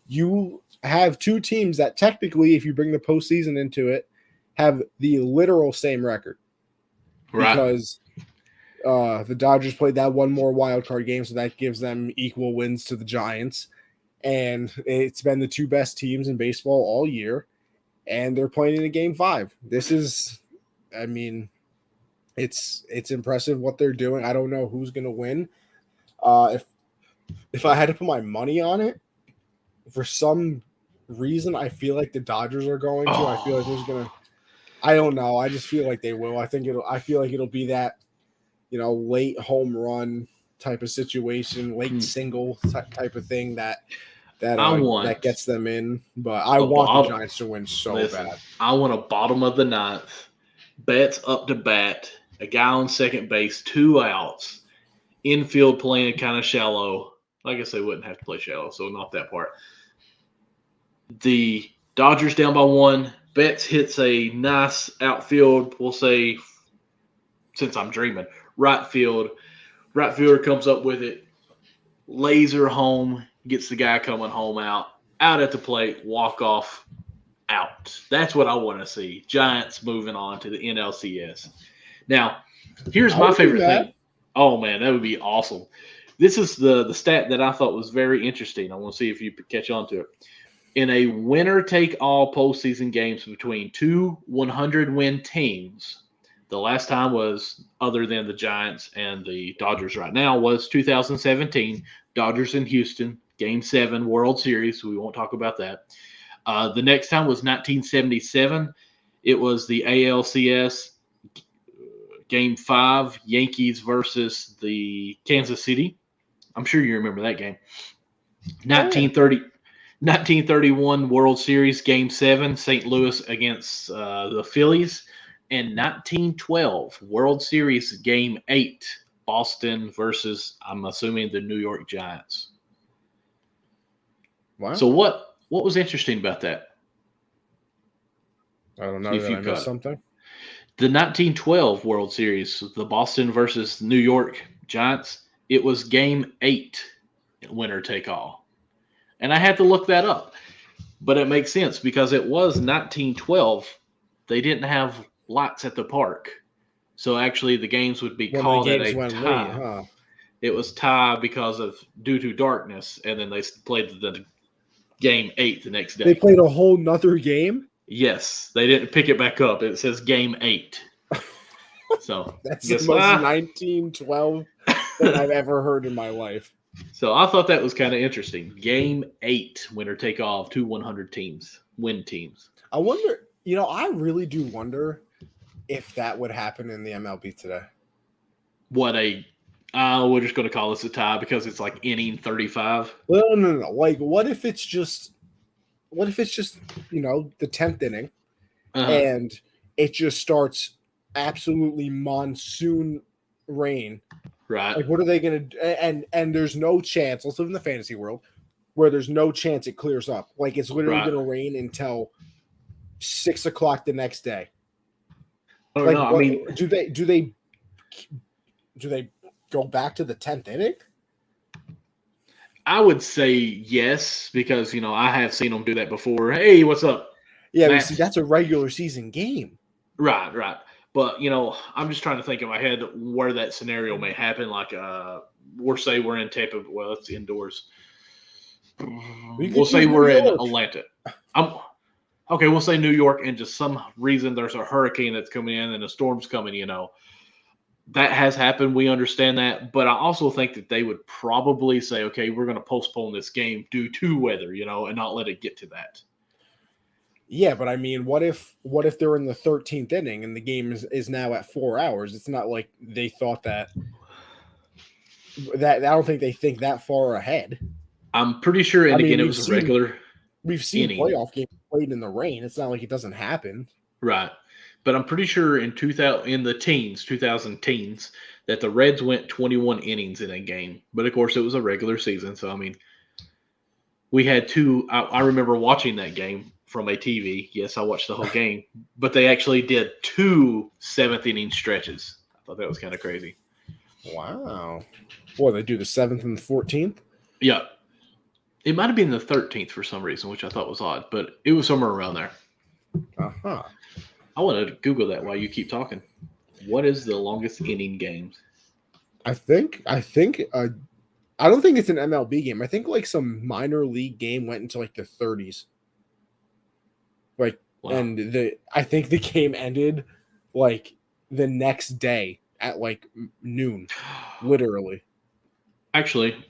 you have two teams that technically, if you bring the postseason into it, have the literal same record. Right. because the Dodgers played that one more wild card game, so that gives them equal wins to the Giants. And it's been the two best teams in baseball all year, and they're playing in a game 5. This is, I mean, it's impressive what they're doing. I don't know who's going to win. If I had to put my money on it, for some reason, I feel like the Dodgers are going to. I feel like there's going to. I don't know. I just feel like they will. I feel like it'll be that, late home run type of situation, late single type of thing that gets them in. But I want the Giants to win so bad. I want a bottom of the 9th, Betts up to bat, a guy on second base, 2 outs, infield playing kind of shallow. I guess they wouldn't have to play shallow, so not that part. The Dodgers down by 1. Betts hits a nice outfield, we'll say, since I'm dreaming, right field. Right fielder comes up with it, laser home, gets the guy coming home out at the plate, walk off, out. That's what I want to see. Giants moving on to the NLCS. Now, here's my favorite thing. Oh, man, that would be awesome. This is the stat that I thought was very interesting. I want to see if you catch on to it. In a winner-take-all postseason games between 2 100-win teams, the last time was, other than the Giants and the Dodgers right now, was 2017, Dodgers in Houston, Game 7, World Series. We won't talk about that. The next time was 1977. It was the ALCS Game 5, Yankees versus the Kansas City. I'm sure you remember that game. 1931 World Series Game 7, St. Louis against the Phillies. And 1912 World Series Game 8, Boston versus, I'm assuming, the New York Giants. Wow. So what was interesting about that? I don't know if I missed something. The 1912 World Series, the Boston versus New York Giants, it was Game 8, winner take all. And I had to look that up. But it makes sense because it was 1912. They didn't have lights at the park. So actually the games would be called at a tie. Late, huh? It was tie due to darkness, and then they played the Game 8 the next day. They played a whole nother game? Yes. They didn't pick it back up. It says Game 8. So that's the most 1912 thing I've ever heard in my life. So I thought that was kind of interesting. Game 8, winner take all of 2 100 teams, win teams. I wonder, I really do wonder if that would happen in the MLB today. We're just going to call this a tie because it's like inning 35. Well, no. Like, what if it's just, the 10th inning and it just starts absolutely monsoon rain. Right. Like, what are they going to – and there's no chance – let's live in the fantasy world where there's no chance it clears up. Like, it's literally going to rain until 6 o'clock the next day. I don't know. I mean – do they go back to the 10th inning? I would say yes because, I have seen them do that before. Hey, what's up? Yeah, but see, that's a regular season game. Right. But, I'm just trying to think in my head where that scenario may happen. Like, we'll say we're in Tampa. Well, it's indoors. We'll say we're in Atlanta. Okay, we'll say New York, and just some reason there's a hurricane that's coming in and a storm's coming, That has happened. We understand that. But I also think that they would probably say, okay, we're going to postpone this game due to weather, and not let it get to that. Yeah, but I mean, what if they're in the 13th inning and the game is now at 4 hours? It's not like they thought that I don't think they think that far ahead. I'm pretty sure, and again, it was a regular. We've seen playoff games played in the rain. It's not like it doesn't happen. Right. But I'm pretty sure in the 2000 teens, that the Reds went 21 innings in a game. But of course, it was a regular season. So, I mean, we had two. I remember watching that game from a TV. Yes, I watched the whole game. But they actually did 2 7th-inning stretches. I thought that was kind of crazy. Wow. Boy, they do the 7th and the 14th? Yeah. It might have been the 13th for some reason, which I thought was odd. But it was somewhere around there. Uh-huh. I want to Google that while you keep talking. What is the longest inning game? I don't think it's an MLB game. I think like some minor league game went into like the 30s. Like, Wow. and I think the game ended like the next day at like noon, literally. Actually,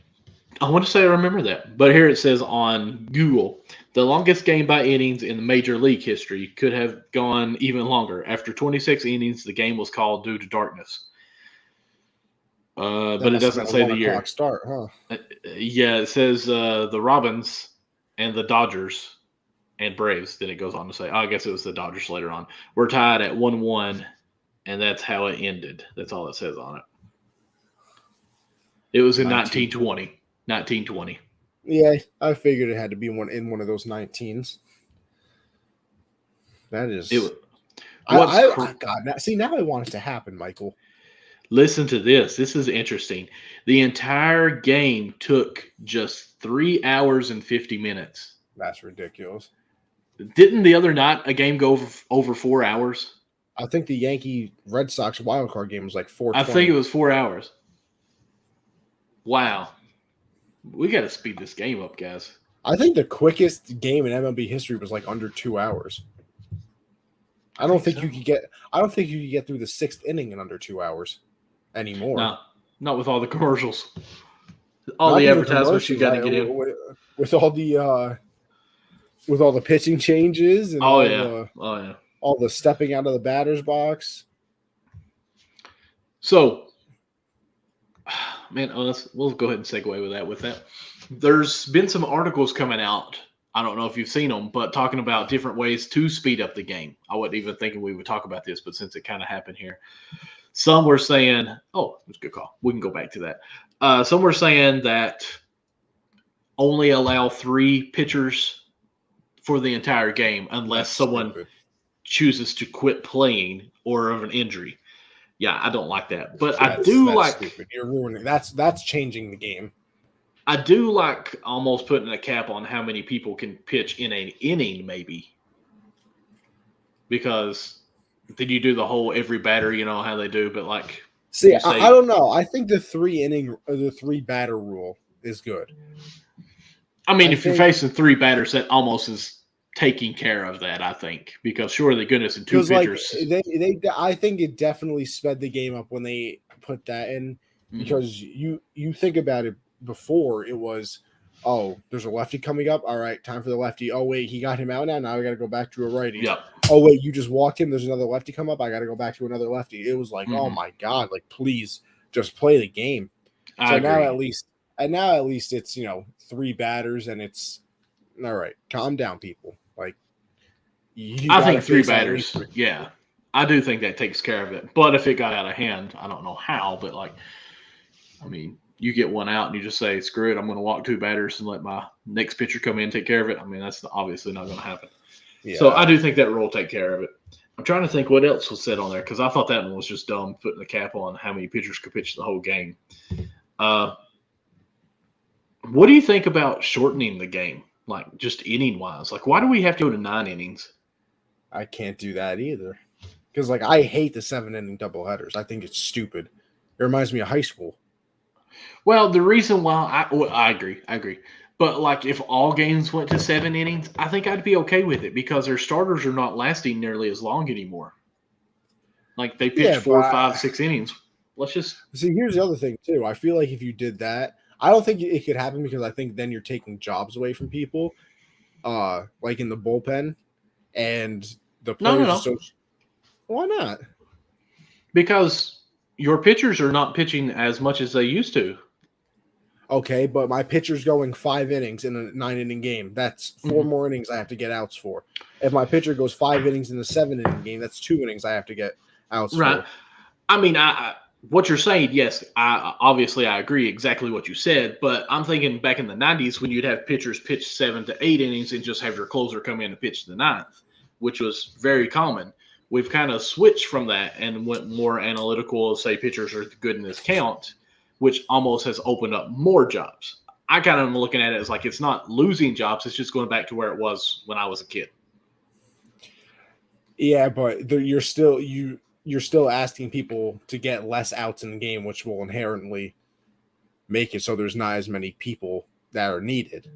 I want to say I remember that, but here it says on Google, the longest game by innings in the Major League history could have gone even longer. After 26 innings, the game was called due to darkness. But it doesn't say the year. Start, huh? Yeah, it says the Robins and the Dodgers and Braves. Then it goes on to say, I guess it was the Dodgers later on. We're tied at 1-1, and that's how it ended. That's all it says on it. It was in 1920. 1920. Yeah, I figured it had to be one of those 19s. That is. God, now I want it to happen, Michael. Listen to this. This is interesting. The entire game took just 3 hours and 50 minutes. That's ridiculous. Didn't the other night a game go over 4 hours? I think the Yankee Red Sox wildcard game was like 4:20. I think it was 4 hours. Wow. We got to speed this game up, guys. I think the quickest game in MLB history was like under 2 hours. I don't think you could get through the 6th inning in under 2 hours anymore. No, not with all the commercials. All the advertisements you got to get in. With all the pitching changes and all the stepping out of the batter's box. So, man, we'll go ahead and segue with that. There's been some articles coming out. I don't know if you've seen them, but talking about different ways to speed up the game. I wasn't even thinking we would talk about this, but since it kind of happened here, some were saying, "Oh, it's a good call. We can go back to that." Some were saying that only allow 3 pitchers for the entire game unless someone chooses to quit playing or of an injury. Yeah, I don't like that, but that's stupid. You're ruining. That's changing the game. I do like almost putting a cap on how many people can pitch in an inning, maybe, because then you do the whole every batter, you know how they do, but like. See, I don't know. I think the 3 batter rule is good. I mean, if you're facing 3 batters, that almost is taking care of that, I think, because surely goodness in 2 pitchers. I think it definitely sped the game up when they put that in, because you think about it. Before it was, there's a lefty coming up. All right, time for the lefty. Oh wait, he got him out now. Now we got to go back to a righty. Yep. Oh wait, you just walked him. There's another lefty come up. I got to go back to another lefty. It was like, oh my god, like please just play the game. I agree. Now at least it's 3 batters and it's all right. Calm down, people. Like I think 3 batters. Yeah, I do think that takes care of it. But if it got out of hand, I don't know how. But I mean. You get one out and you just say, screw it, I'm going to walk 2 batters and let my next pitcher come in and take care of it. I mean, that's obviously not going to happen. Yeah. So I do think that rule will take care of it. I'm trying to think what else was said on there because I thought that one was just dumb, putting the cap on how many pitchers could pitch the whole game. What do you think about shortening the game, like just inning-wise? Like, why do we have to go to 9 innings? I can't do that either because, I hate the 7-inning doubleheaders. I think it's stupid. It reminds me of high school. Well, the reason why I agree. But if all games went to 7 innings, I think I'd be okay with it because their starters are not lasting nearly as long anymore. Like they pitch 4, 5, 6 innings. Let's just see. Here's the other thing too. I feel like if you did that, I don't think it could happen because I think then you're taking jobs away from people, like in the bullpen, and the players. No. Why not? Because your pitchers are not pitching as much as they used to. Okay, but my pitcher's going 5 innings in a 9-inning game. That's 4 more innings I have to get outs for. If my pitcher goes 5 innings in a 7-inning game, that's 2 innings I have to get outs for. I mean, what you're saying, yes, I agree exactly what you said, but I'm thinking back in the 90s when you'd have pitchers pitch 7 to 8 innings and just have your closer come in and pitch the 9th, which was very common. We've kind of switched from that and went more analytical, say pitchers are good in this count, which almost has opened up more jobs. I kind of am looking at it as it's not losing jobs. It's just going back to where it was when I was a kid. Yeah, but you're still you're still asking people to get less outs in the game, which will inherently make it so there's not as many people that are needed.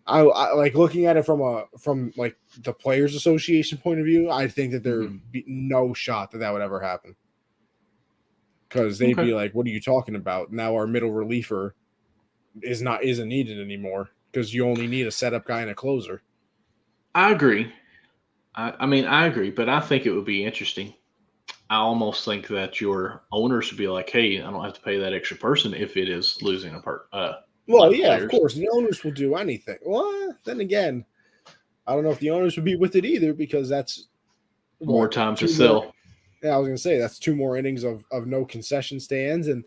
I like looking at it from like the Players Association point of view. I think that there'd be no shot that would ever happen, because they'd be like, "What are you talking about? Now our middle reliever isn't needed anymore because you only need a setup guy and a closer." I agree. I mean, I agree, but I think it would be interesting. I almost think that your owner should be like, "Hey, I don't have to pay that extra person if it is losing a part." Well, yeah, of course, the owners will do anything. Well, then again, I don't know if the owners would be with it either, because that's more time to sell. Yeah, I was going to say that's 2 more innings of no concession stands, and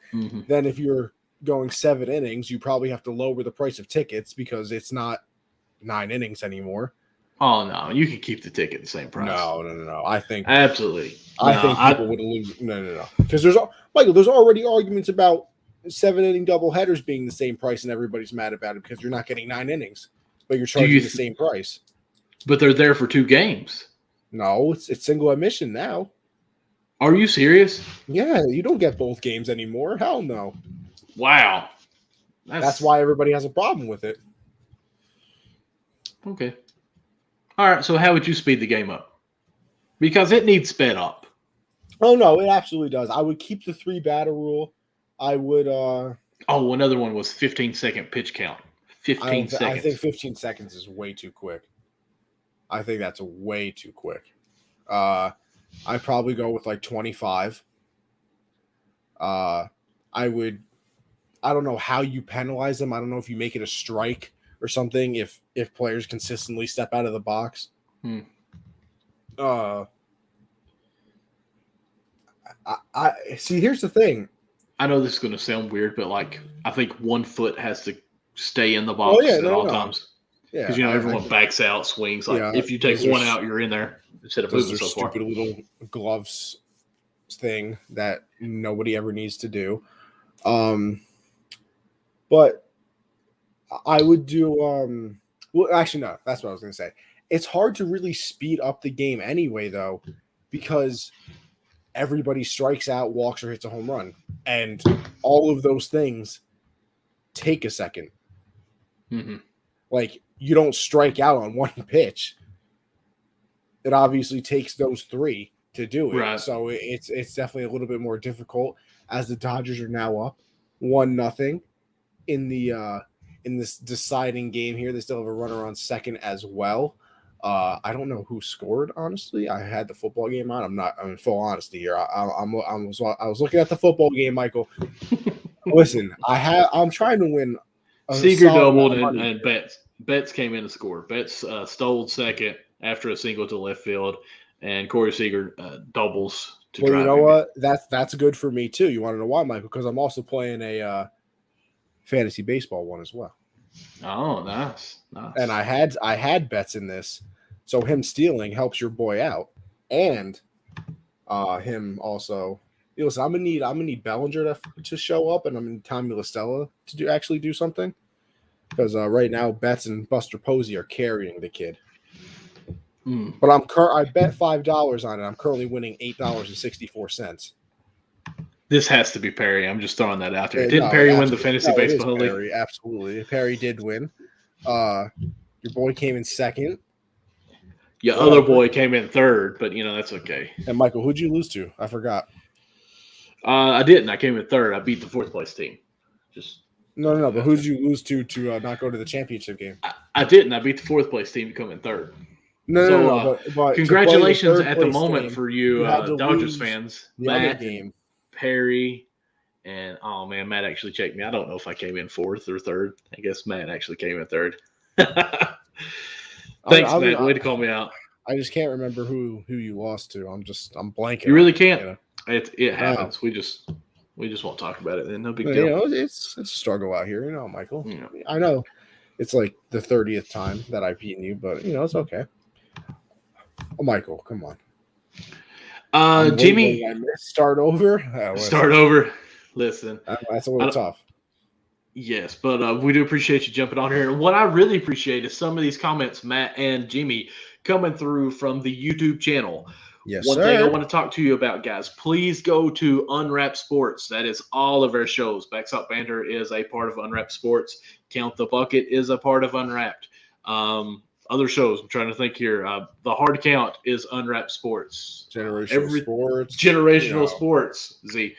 then if you're going 7 innings, you probably have to lower the price of tickets because it's not 9 innings anymore. Oh no, you can keep the ticket the same price. No. I think absolutely. I think people would lose. No. Because there's already arguments about 7-inning doubleheaders being the same price, and everybody's mad about it because you're not getting 9 innings, but you're charging the same price. But they're there for 2 games. No, it's single admission now. Are you serious? Yeah, you don't get both games anymore. Hell no. Wow. That's why everybody has a problem with it. Okay. All right, so how would you speed the game up? Because it needs sped up. Oh, no, it absolutely does. I would keep the 3 batter rule. I would another one was 15-second pitch count. 15 seconds. I think 15 seconds is way too quick. I think that's way too quick. I'd probably go with like 25. I don't know how you penalize them. I don't know if you make it a strike or something if players consistently step out of the box. I see, here's the thing. I know this is going to sound weird, but like I think 1 foot has to stay in the box at all times. Yeah, because everyone backs out, swings. Like if you take 1 out, you're in there instead of moving so far. Stupid little gloves thing that nobody ever needs to do. But I would do. Well, actually, no. That's what I was going to say. It's hard to really speed up the game anyway, though, because everybody strikes out, walks, or hits a home run, and all of those things take a second. Like, you don't strike out on 1 pitch. It obviously takes those 3 to do it. Right. So it's definitely a little bit more difficult, as the Dodgers are now up 1-0 in this deciding game here. They still have a runner on second as well. I don't know who scored, honestly. I had the football game on. I'm in full honesty here. I was looking at the football game, Michael. Listen, I'm trying to win. Seager doubled and Betts came in to score. Betts stole second after a single to left field, and Corey Seager doubles to drive. Well, you know what? That's good for me too. You want to know why, Michael? Because I'm also playing a fantasy baseball one as well. Oh, nice. And I had bets in this, so him stealing helps your boy out, and him also. Listen, I'm gonna need Bellinger to show up, and I'm gonna need Tommy LaStella to actually do something, because right now Betts and Buster Posey are carrying the kid. But I bet $5 on it. I'm currently winning $8.64. This has to be Perry. I'm just throwing that out there. Didn't Perry win the fantasy baseball league? Perry, absolutely. Perry did win. Your boy came in second. Your other boy came in third, but that's okay. And Michael, who'd you lose to? I forgot. I didn't. I came in third. I beat the 4th place team. No. But who'd you lose to not go to the championship game? I didn't. I beat the 4th place team to come in third. No. But congratulations at the moment for you Dodgers fans. Matt, Perry, and Matt actually checked me. I don't know if I came in 4th or 3rd. I guess Matt actually came in 3rd. Thanks, Matt. Way to call me out. I just can't remember who you lost to. I'm blanking. You really can't. It happens. We just won't talk about it. Then no big deal. It's a struggle out here, Michael. I know it's like the 30th time that I've beaten you, but it's okay. Oh, Michael, come on. Jimmy, start over. Start over. Listen, that's a little tough. Yes, but we do appreciate you jumping on here. And what I really appreciate is some of these comments, Matt and Jimmy, coming through from the YouTube channel. Yes, One thing I sir. want to talk to you about, guys, please go to Unwrapped Sports. That is all of our shows. Backstop Banter is a part of Unwrapped Sports. Count the Bucket is a part of Unwrapped. Other shows, I'm trying to think here. The Hard Count is Unwrapped Sports. Generational Sports, Z.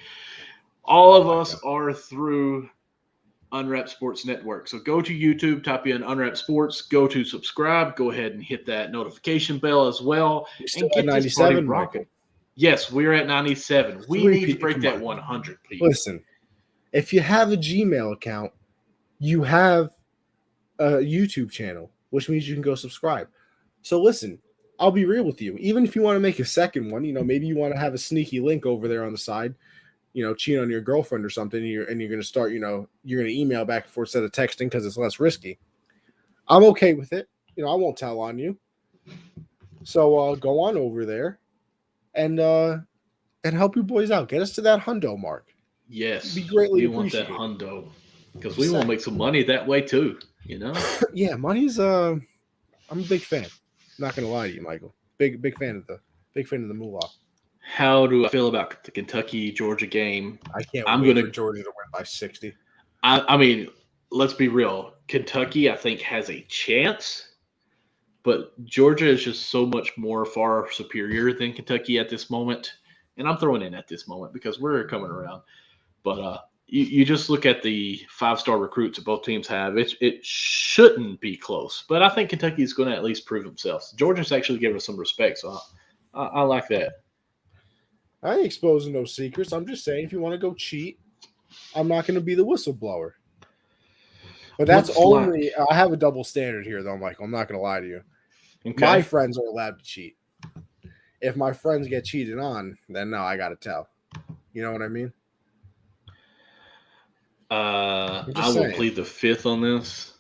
All of us are through Unwrapped Sports Network. So go to YouTube, type in Unwrapped Sports, go to subscribe, go ahead and hit that notification bell as well, and get this party rocking. Yes, we're at 97. We need to break that 100, please. Listen, if you have a Gmail account, you have a YouTube channel, which means you can go subscribe. So listen, I'll be real with you. Even if you want to make a second one, maybe you want to have a sneaky link over there on the side, cheat on your girlfriend or something, and you're going to start, you're going to email back and forth instead of texting because it's less risky. I'm okay with it. I won't tell on you. So go on over there and help you boys out. Get us to that hundo mark. Yes, be greatly we want that appreciated. hundo because we want to make some money that way too. Yeah, money's. I'm a big fan. Not gonna lie to you, Michael. Big fan of the moolah. How do I feel about the Kentucky-Georgia game? I can't wait for Georgia to win by 60. I mean, let's be real. Kentucky, I think, has a chance, but Georgia is just so much more far superior than Kentucky at this moment. And I'm throwing in at this moment because we're coming around. But you just look at the 5-star recruits that both teams have. It shouldn't be close. But I think Kentucky is going to at least prove themselves. Georgia's actually given us some respect, so I like that. I ain't exposing no secrets. I'm just saying if you want to go cheat, I'm not going to be the whistleblower. But that's only – I have a double standard here, though, Michael. I'm not going to lie to you. Okay. My friends are allowed to cheat. If my friends get cheated on, then no, I got to tell. You know what I mean? I will plead the fifth on this.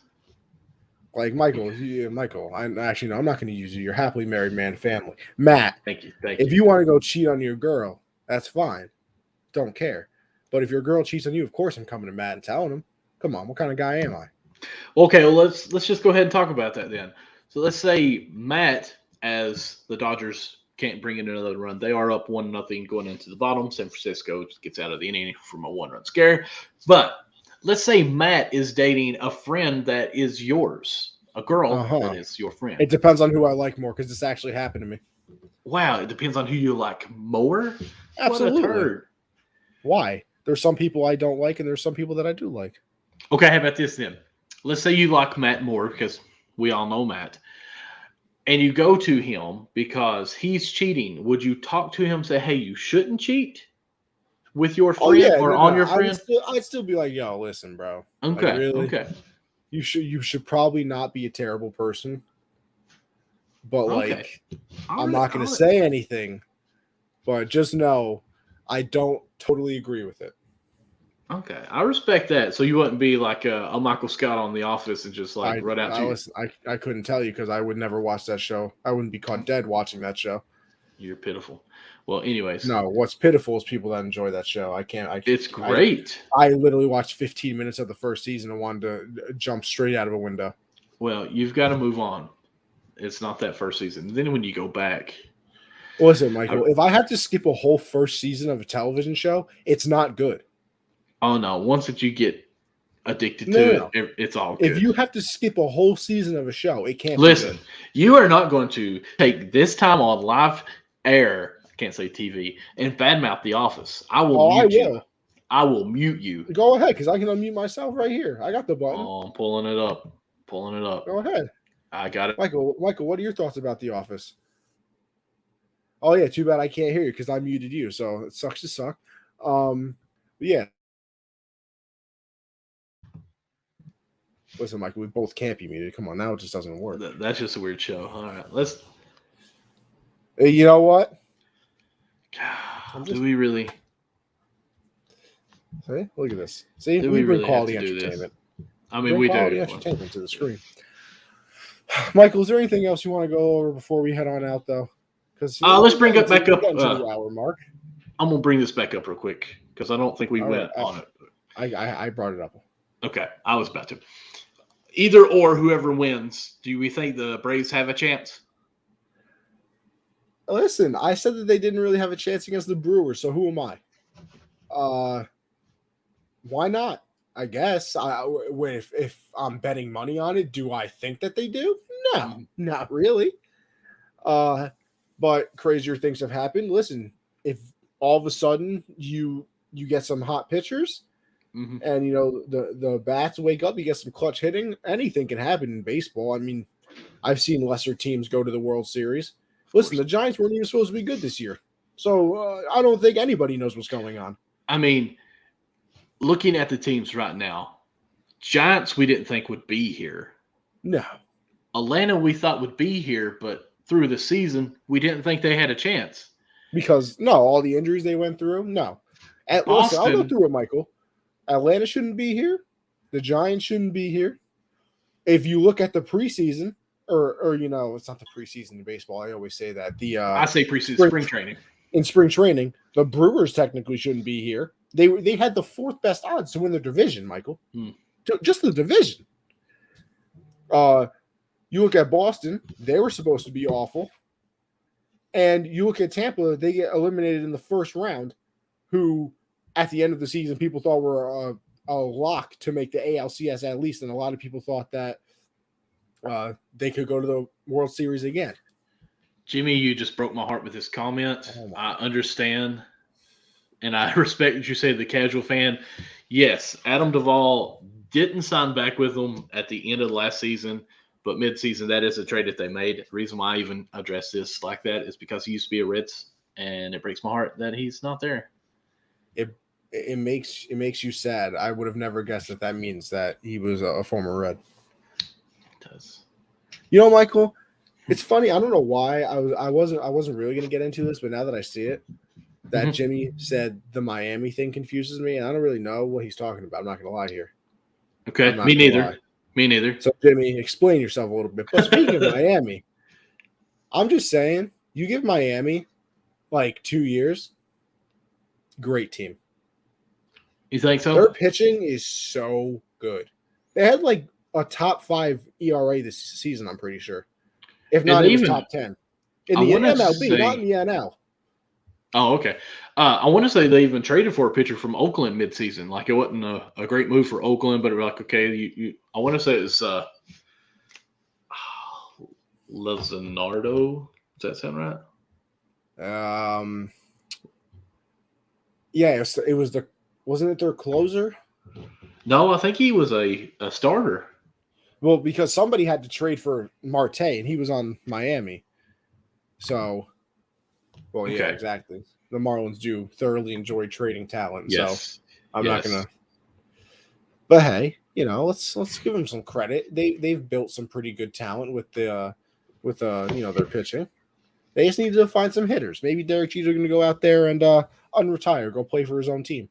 Like Michael, I'm not going to use you. You're a happily married man, family. Matt, thank you. If you want to go cheat on your girl, that's fine. Don't care. But if your girl cheats on you, of course I'm coming to Matt and telling him. Come on, what kind of guy am I? Okay, well let's just go ahead and talk about that then. So let's say Matt, as the Dodgers can't bring in another run, they are up 1-0 going into the bottom. San Francisco gets out of the inning from a 1-run scare. But let's say Matt is dating a friend that is yours, a girl that is your friend. It depends on who I like more because this actually happened to me. Wow, it depends on who you like more? Absolutely. What a turd. Why? There's some people I don't like and there's some people that I do like. Okay, how about this then? Let's say you like Matt more because we all know Matt. And you go to him because he's cheating. Would you talk to him and say, hey, you shouldn't cheat with your friend your friend? I'd still be like, yo, listen, bro. Okay, like, really? Okay. You should probably not be a terrible person. But, I'm not going to say anything. But just know I don't totally agree with it. Okay, I respect that. So you wouldn't be like a Michael Scott on The Office and just run out to you. Listen, I couldn't tell you because I would never watch that show. I wouldn't be caught dead watching that show. You're pitiful. Well, anyways. No, what's pitiful is people that enjoy that show. It's great. I literally watched 15 minutes of the first season and wanted to jump straight out of a window. Well, you've got to move on. It's not that first season. Then when you go back. Listen, Michael, if I have to skip a whole first season of a television show, it's not good. Oh, no. Once that you get addicted to it, it's all good. If you have to skip a whole season of a show, it can't be good. You are not going to take this time on live air, I can't say TV, and badmouth The Office. I will mute you. I will mute you. Go ahead, because I can unmute myself right here. I got the button. Oh, I'm pulling it up. Go ahead. I got it. Michael, what are your thoughts about The Office? Oh, yeah, too bad I can't hear you because I muted you, so it sucks to suck. Yeah. Listen, Michael, we both can't be muted. Come on, now it just doesn't work. That's just a weird show. All right, let's. You know what? Do we really? See, look at this. See, we bring quality entertainment. I mean, we do. Quality entertainment to the screen. Michael, is there anything else you want to go over before we head on out, though? Because let's bring it back up. The hour mark. I'm gonna bring this back up real quick because I don't think we went on it. I brought it up. Okay, I was about to. Either or, whoever wins, do we think the Braves have a chance? Listen, I said that they didn't really have a chance against the Brewers, so who am I? Why not? I guess. If I'm betting money on it, do I think that they do? No, not really. But crazier things have happened. Listen, if all of a sudden you get some hot pitchers, and the bats wake up, you get some clutch hitting, anything can happen in baseball. I mean, I've seen lesser teams go to the World Series. Listen, the Giants weren't even supposed to be good this year, so I don't think anybody knows what's going on. I mean, looking at the teams right now, Giants we didn't think would be here. No. Atlanta we thought would be here, but through the season we didn't think they had a chance. Because all the injuries they went through. No. Listen, I'll go through it, Michael. Atlanta shouldn't be here. The Giants shouldn't be here. If you look at the preseason, or it's not the preseason in baseball. I always say that. I say preseason, spring training. In spring training, the Brewers technically shouldn't be here. They had the fourth best odds to win the division, Michael. Just the division. You look at Boston, they were supposed to be awful. And you look at Tampa, they get eliminated in the first round, who at the end of the season people thought were a lock to make the ALCS at least, and a lot of people thought that they could go to the World Series again. Jimmy, you just broke my heart with this comment. I understand, and I respect what you say, the casual fan. Yes, Adam Duvall didn't sign back with them at the end of the last season, but mid-season, that is a trade that they made. The reason why I even address this like that is because he used to be a Reds, and it breaks my heart that he's not there. It makes you sad. I would have never guessed that means that he was a former Red. It does. Michael, it's funny. I don't know why I wasn't really going to get into this, but now that I see it, that Jimmy said the Miami thing confuses me, and I don't really know what he's talking about. I'm not going to lie here. Okay, me neither. Me neither. So, Jimmy, explain yourself a little bit. But speaking of Miami, I'm just saying, you give Miami like 2 years, great team. You think so? Their pitching is so good. They had like a top 5 ERA this season, I'm pretty sure. If not, it was top 10. In the MLB, not in the NL. Oh, okay. I want to say they even traded for a pitcher from Oakland midseason. Like, it wasn't a great move for Oakland, but it was like, okay, I want to say it's Lozanardo. Does that sound right? Yeah, it was wasn't it their closer? No, I think he was a starter. Well, because somebody had to trade for Marte, and he was on Miami. So, well, yeah, exactly. The Marlins do thoroughly enjoy trading talent, so I'm not gonna. But hey, let's give them some credit. They've built some pretty good talent with their pitching. They just need to find some hitters. Maybe Derek Jeter going to go out there and unretire, go play for his own team.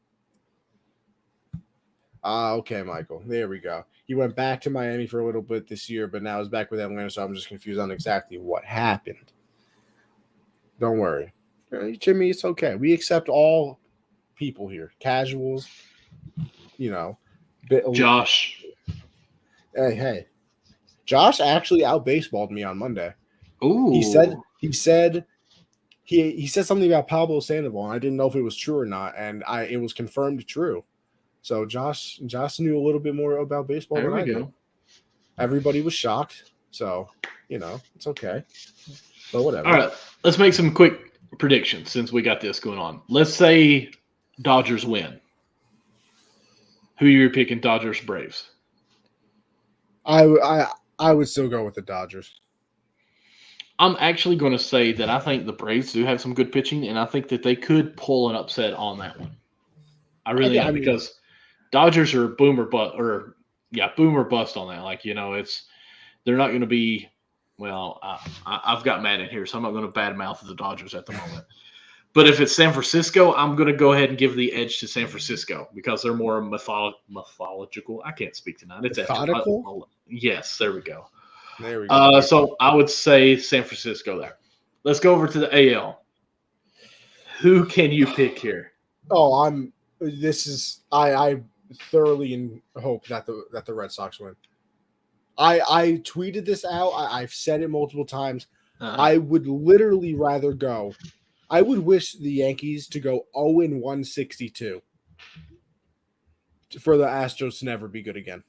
Okay, Michael. There we go. He went back to Miami for a little bit this year, but now he's back with Atlanta, so I'm just confused on exactly what happened. Don't worry. Jimmy, it's okay. We accept all people here. Casuals, Josh. Hey. Josh actually out-baseballed me on Monday. Ooh. He said he said something about Pablo Sandoval, and I didn't know if it was true or not, and it was confirmed true. So Josh knew a little bit more about baseball than I did. Everybody was shocked, so it's okay. But whatever. All right, let's make some quick predictions since we got this going on. Let's say Dodgers win. Who are you picking? Dodgers, Braves? I would still go with the Dodgers. I'm actually going to say that I think the Braves do have some good pitching, and I think that they could pull an upset on that one. I really am, because Dodgers are boom or bust on that. Like, they're not going to be. Well, I've got Matt in here, so I'm not going to badmouth the Dodgers at the moment. But if it's San Francisco, I'm going to go ahead and give the edge to San Francisco because they're more mythological. I can't speak tonight. It's methodical. Yes, there we go. There we go. So I would say San Francisco there. Let's go over to the AL. Who can you pick here? Oh, I thoroughly hope that the Red Sox win. I tweeted this out. I've said it multiple times. I would literally rather go. I would wish the Yankees to go 0-162 for the Astros to never be good again.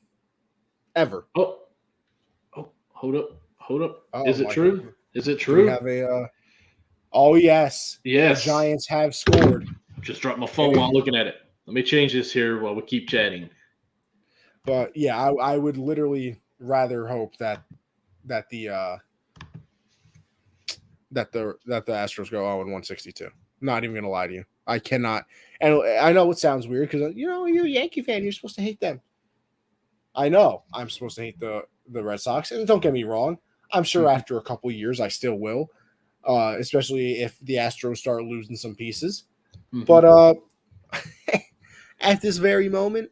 Ever. Oh, hold up. Oh, Is it true? Is it Do we true? have a oh yes. Yes. The Giants have scored. Just dropped my phone while looking at it. Let me change this here while we keep chatting. But yeah, I would literally rather hope that the Astros go 0-162. Not even gonna lie to you. I cannot, and I know it sounds weird because you're a Yankee fan. You're supposed to hate them. I know I'm supposed to hate the Red Sox, and don't get me wrong. I'm sure after a couple of years I still will, especially if the Astros start losing some pieces. But at this very moment,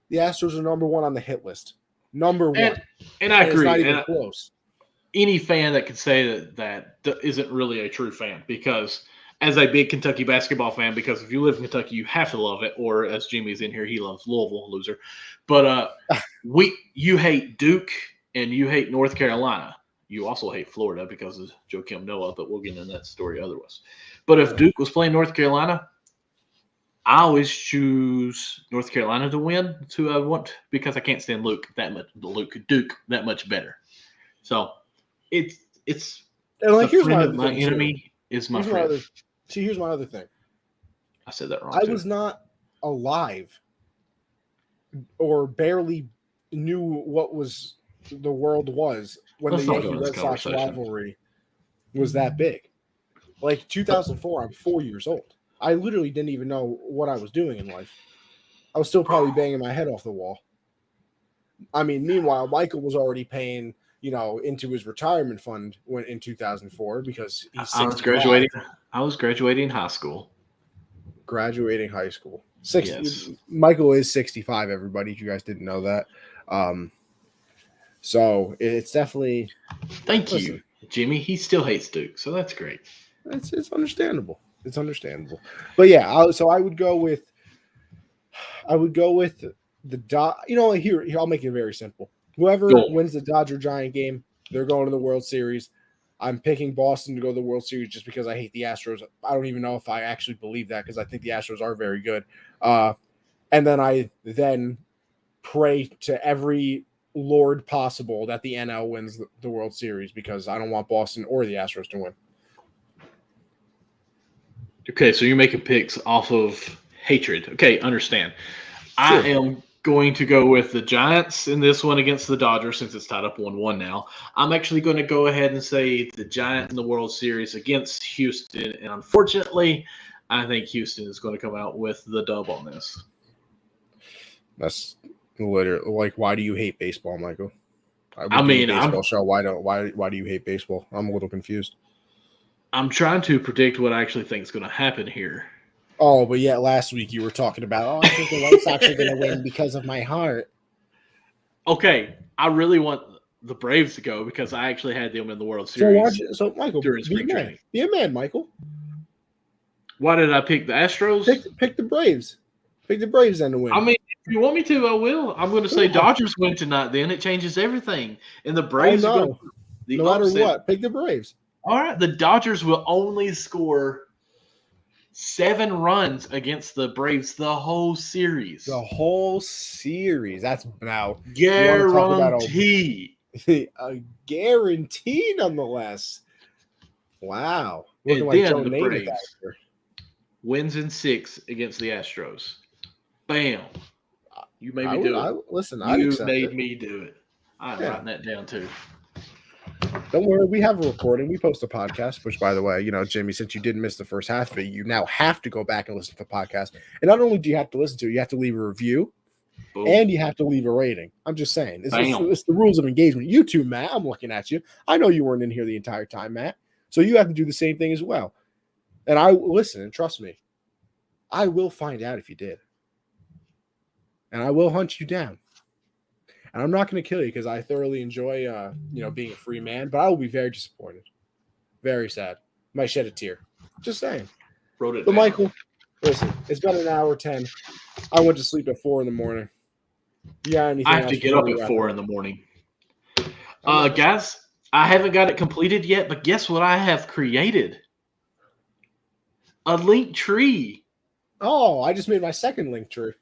the Astros are number one on the hit list. Number one, and I agree. It's not even close. Any fan that could say that isn't really a true fan, because as a big Kentucky basketball fan, because if you live in Kentucky, you have to love it. Or as Jimmy's in here, he loves Louisville, loser. But you hate Duke and you hate North Carolina. You also hate Florida because of Joakim Noah, but we'll get into that story otherwise. But if Duke was playing North Carolina, I always choose North Carolina to win. That's who I want, because I can't stand Duke that much better. So it's and like, the here's friend of my enemy is my friend. Here's my other thing. I said that wrong. I was not alive or barely knew what the world was when the Yankee Red Sox rivalry was that big. Like 2004, I'm 4 years old. I literally didn't even know what I was doing in life. I was still probably banging my head off the wall. I mean, meanwhile, Michael was already paying, into his retirement fund in 2004 because he's 65. I was graduating high school. Graduating high school. 60. Yes. Michael is 65, everybody. If you guys didn't know that. So it's definitely. Thank you, Jimmy. He still hates Duke, so that's great. It's understandable. It's understandable. But yeah, I would go with the Dodgers. Here I'll make it very simple. Whoever wins the Dodger-Giant game, they're going to the World Series. I'm picking Boston to go to the World Series just because I hate the Astros. I don't even know if I actually believe that, because I think the Astros are very good. And then I pray to every Lord possible that the NL wins the World Series, because I don't want Boston or the Astros to win. Okay, so you're making picks off of hatred. Okay, understand. Sure. I am going to go with the Giants in this one against the Dodgers, since it's tied up 1-1 now. I'm actually going to go ahead and say the Giants in the World Series against Houston, and unfortunately, I think Houston is going to come out with the dub on this. That's literally like, why do you hate baseball, Michael? Show. Why do you hate baseball? I'm a little confused. I'm trying to predict what I actually think is going to happen here. Oh, but yet last week you were talking about, I think the White Sox are going to win because of my heart. Okay, I really want the Braves to go because I actually had them in the World Series. So Michael, during spring training. Be a man, Michael. Why did I pick the Astros? Pick the Braves. Pick the Braves then to win. I mean, if you want me to, I will. I'm going to say Dodgers win tonight. Then it changes everything, and the Braves. No matter what, pick the Braves. All right, the Dodgers will only score 7 runs against the Braves the whole series. The whole series. That's now guarantee. A guarantee, nonetheless. Wow. Looking like Joe Namath after. Wins in 6 against the Astros. Bam. You made me do it. You made me do it. I'm writing that down too. Don't worry, we have a recording. We post a podcast, which, by the way, Jimmy, since you didn't miss the first half of it, you now have to go back and listen to the podcast. And not only do you have to listen to it, you have to leave a review. Boom. And you have to leave a rating. I'm just saying. It's the rules of engagement. You too, Matt. I'm looking at you. I know you weren't in here the entire time, Matt. So you have to do the same thing as well. And I listen, and trust me, I will find out if you did. And I will hunt you down. And I'm not going to kill you because I thoroughly enjoy, being a free man. But I will be very disappointed. Very sad. Might shed a tear. Just saying. Wrote it but down. Michael, listen, it's been an hour 10. I went to sleep at 4 in the morning. I have to get up at 4 in the morning. Guys, I haven't got it completed yet, but guess what I have created? A link tree. Oh, I just made my second link tree.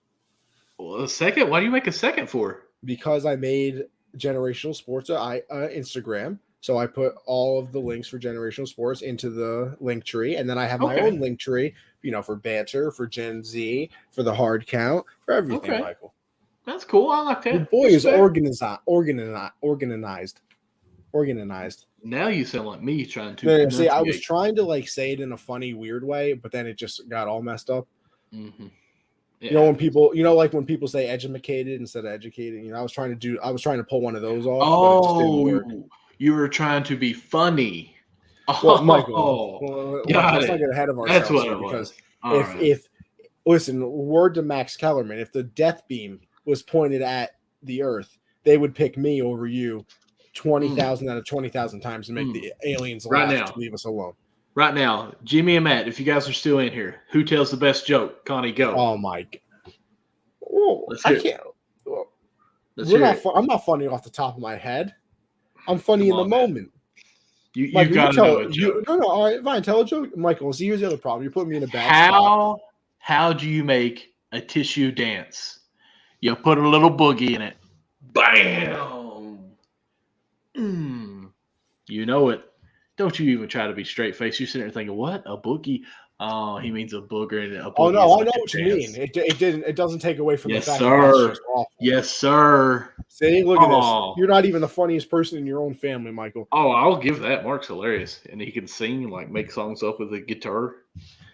Well, a second? Why do you make a second for? Because I made Generational Sports Instagram. So I put all of the links for Generational Sports into the link tree, and then I have my own link tree, for Banter, for Gen Z, for the hard count, for everything, Michael. That's cool. I like that. Your boy is organized. Now you sound like me trying to. See, I was trying to say it in a funny, weird way, but then it just got all messed up. Mm-hmm. Yeah. When people, when people say educated instead of educated, I was trying to pull one of those off. Oh, but it just didn't work. You were trying to be funny. Well, Michael, let's not get ahead of ourselves. That's what it was. If listen, word to Max Kellerman, if the death beam was pointed at the Earth, they would pick me over you 20,000 out of 20,000 times to make the aliens laugh to leave us alone. Right now, Jimmy and Matt, if you guys are still in here, who tells the best joke? Connie, go. Oh, Mike. Well, I can't. I'm not funny off the top of my head. I'm funny in the moment. You got to know a joke. No, all right, fine. Tell a joke. Michael, see, here's the other problem. You're putting me in a bad spot. How do you make a tissue dance? You put a little boogie in it. Bam! You know it. Don't you even try to be straight faced. You're sitting there thinking, what? A boogie? Oh, he means a booger. And a boogie. Oh, no, I know what you mean. It doesn't take away from the fact that that's just awful. Yes, sir. See, look at this. You're not even the funniest person in your own family, Michael. Oh, I'll give that. Mark's hilarious. And he can sing, make songs up with a guitar.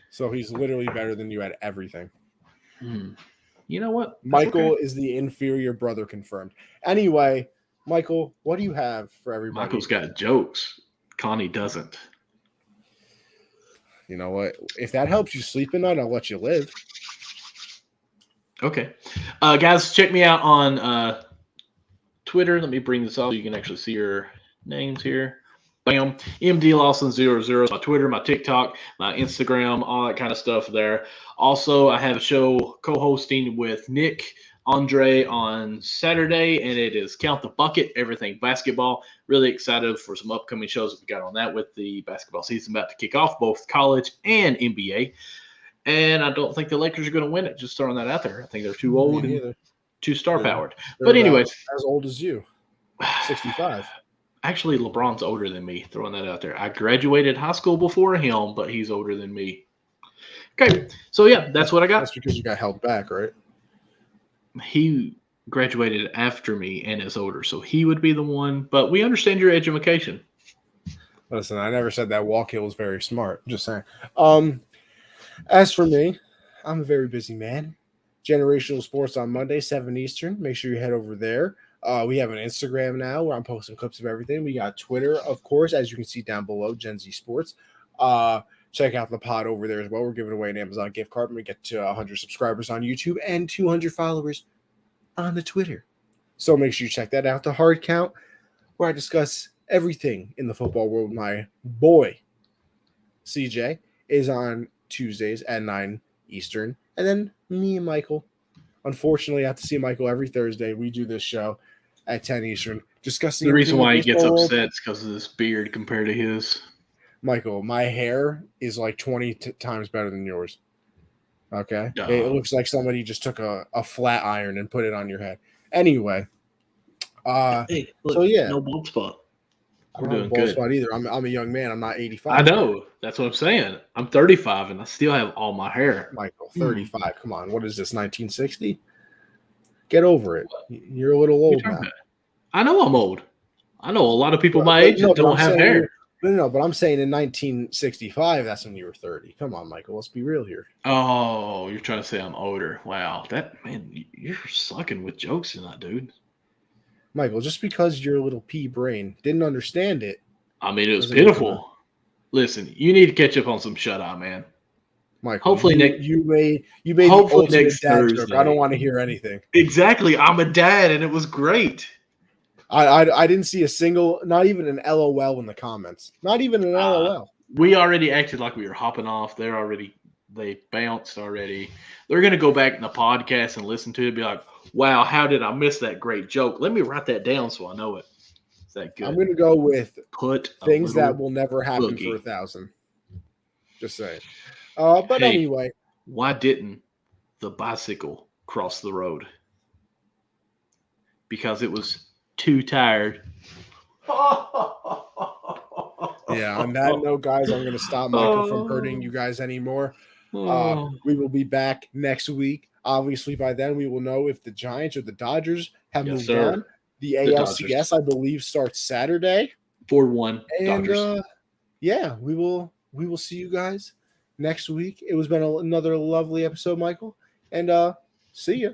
So he's literally better than you at everything. You know what? Michael is the inferior brother confirmed. Anyway, Michael, what do you have for everybody? Michael's got jokes. Connie doesn't. You know what? If that helps you sleep at night, I'll let you live. Okay. Guys, check me out on Twitter. Let me bring this up so you can actually see your names here. Bam. MD Lawson00. My Twitter, my TikTok, my Instagram, all that kind of stuff there. Also, I have a show co-hosting with Nick Andre on Saturday, and it is Count the Bucket, everything basketball. Really excited for some upcoming shows that we got on that with the basketball season about to kick off, both college and NBA. And I don't think the Lakers are going to win it. Just throwing that out there. I think they're too old and too star-powered. But anyways. As old as you. 65. Actually, LeBron's older than me, throwing that out there. I graduated high school before him, but he's older than me. Okay, so yeah, that's what I got. That's because you got held back, right? He graduated after me and is older, so he would be the one. But we understand your education. Listen, I never said that Walkill was very smart. I'm just saying. As for me, I'm a very busy man. Generational Sports on Monday, 7 Eastern. Make sure you head over there. We have an Instagram now where I'm posting clips of everything. We got Twitter, of course, as you can see down below, Gen Z Sports. Check out the pod over there as well. We're giving away an Amazon gift card when we get to 100 subscribers on YouTube and 200 followers on the Twitter. So make sure you check that out. The Hard Count, where I discuss everything in the football world. My boy, CJ, is on Tuesdays at 9 Eastern. And then me and Michael. Unfortunately, I have to see Michael every Thursday. We do this show at 10 Eastern, discussing the reason why he gets upset is because of this beard compared to his. Michael, my hair is like 20 times better than yours. Okay? It looks like somebody just took a flat iron and put it on your head. Anyway. Hey, look, so yeah. No bald spot. We're doing good. Spot either. I'm a young man. I'm not 85. I know. That's what I'm saying. I'm 35 and I still have all my hair. Michael, 35. Come on. What is this, 1960? Get over it. You're a little old now. I know I'm old. I know a lot of people my age that don't have hair. No, but I'm saying in 1965, that's when you were 30. Come on, Michael. Let's be real here. Oh, you're trying to say I'm older. Wow. You're sucking with jokes tonight, dude. Michael, just because your little pea brain didn't understand it. I mean, it was pitiful. Listen, you need to catch up on some shut-eye, man. Michael, hopefully you made the ultimate next dad Thursday. joke. I don't want to hear anything. Exactly. I'm a dad, and it was great. I didn't see a single, not even an LOL in the comments. Not even an LOL. We already acted like we were hopping off. They bounced already. They're going to go back in the podcast and listen to it and be like, wow, how did I miss that great joke? Let me write that down so I know it. Is that good? I'm going to go with Put things that little will never happen boogie. for 1,000. Just saying. But Hey. anyway, Why didn't the bicycle cross the road? Because it was too tired. yeah, on that note, guys, I'm going to stop Michael from hurting you guys anymore. We will be back next week. Obviously, by then, we will know if the Giants or the Dodgers have Yes, moved sir. on. The The ALCS, Dodgers. I believe, starts Saturday. 4-1 And Dodgers. yeah, we will see you guys next week. It was been another lovely episode, Michael. And see ya.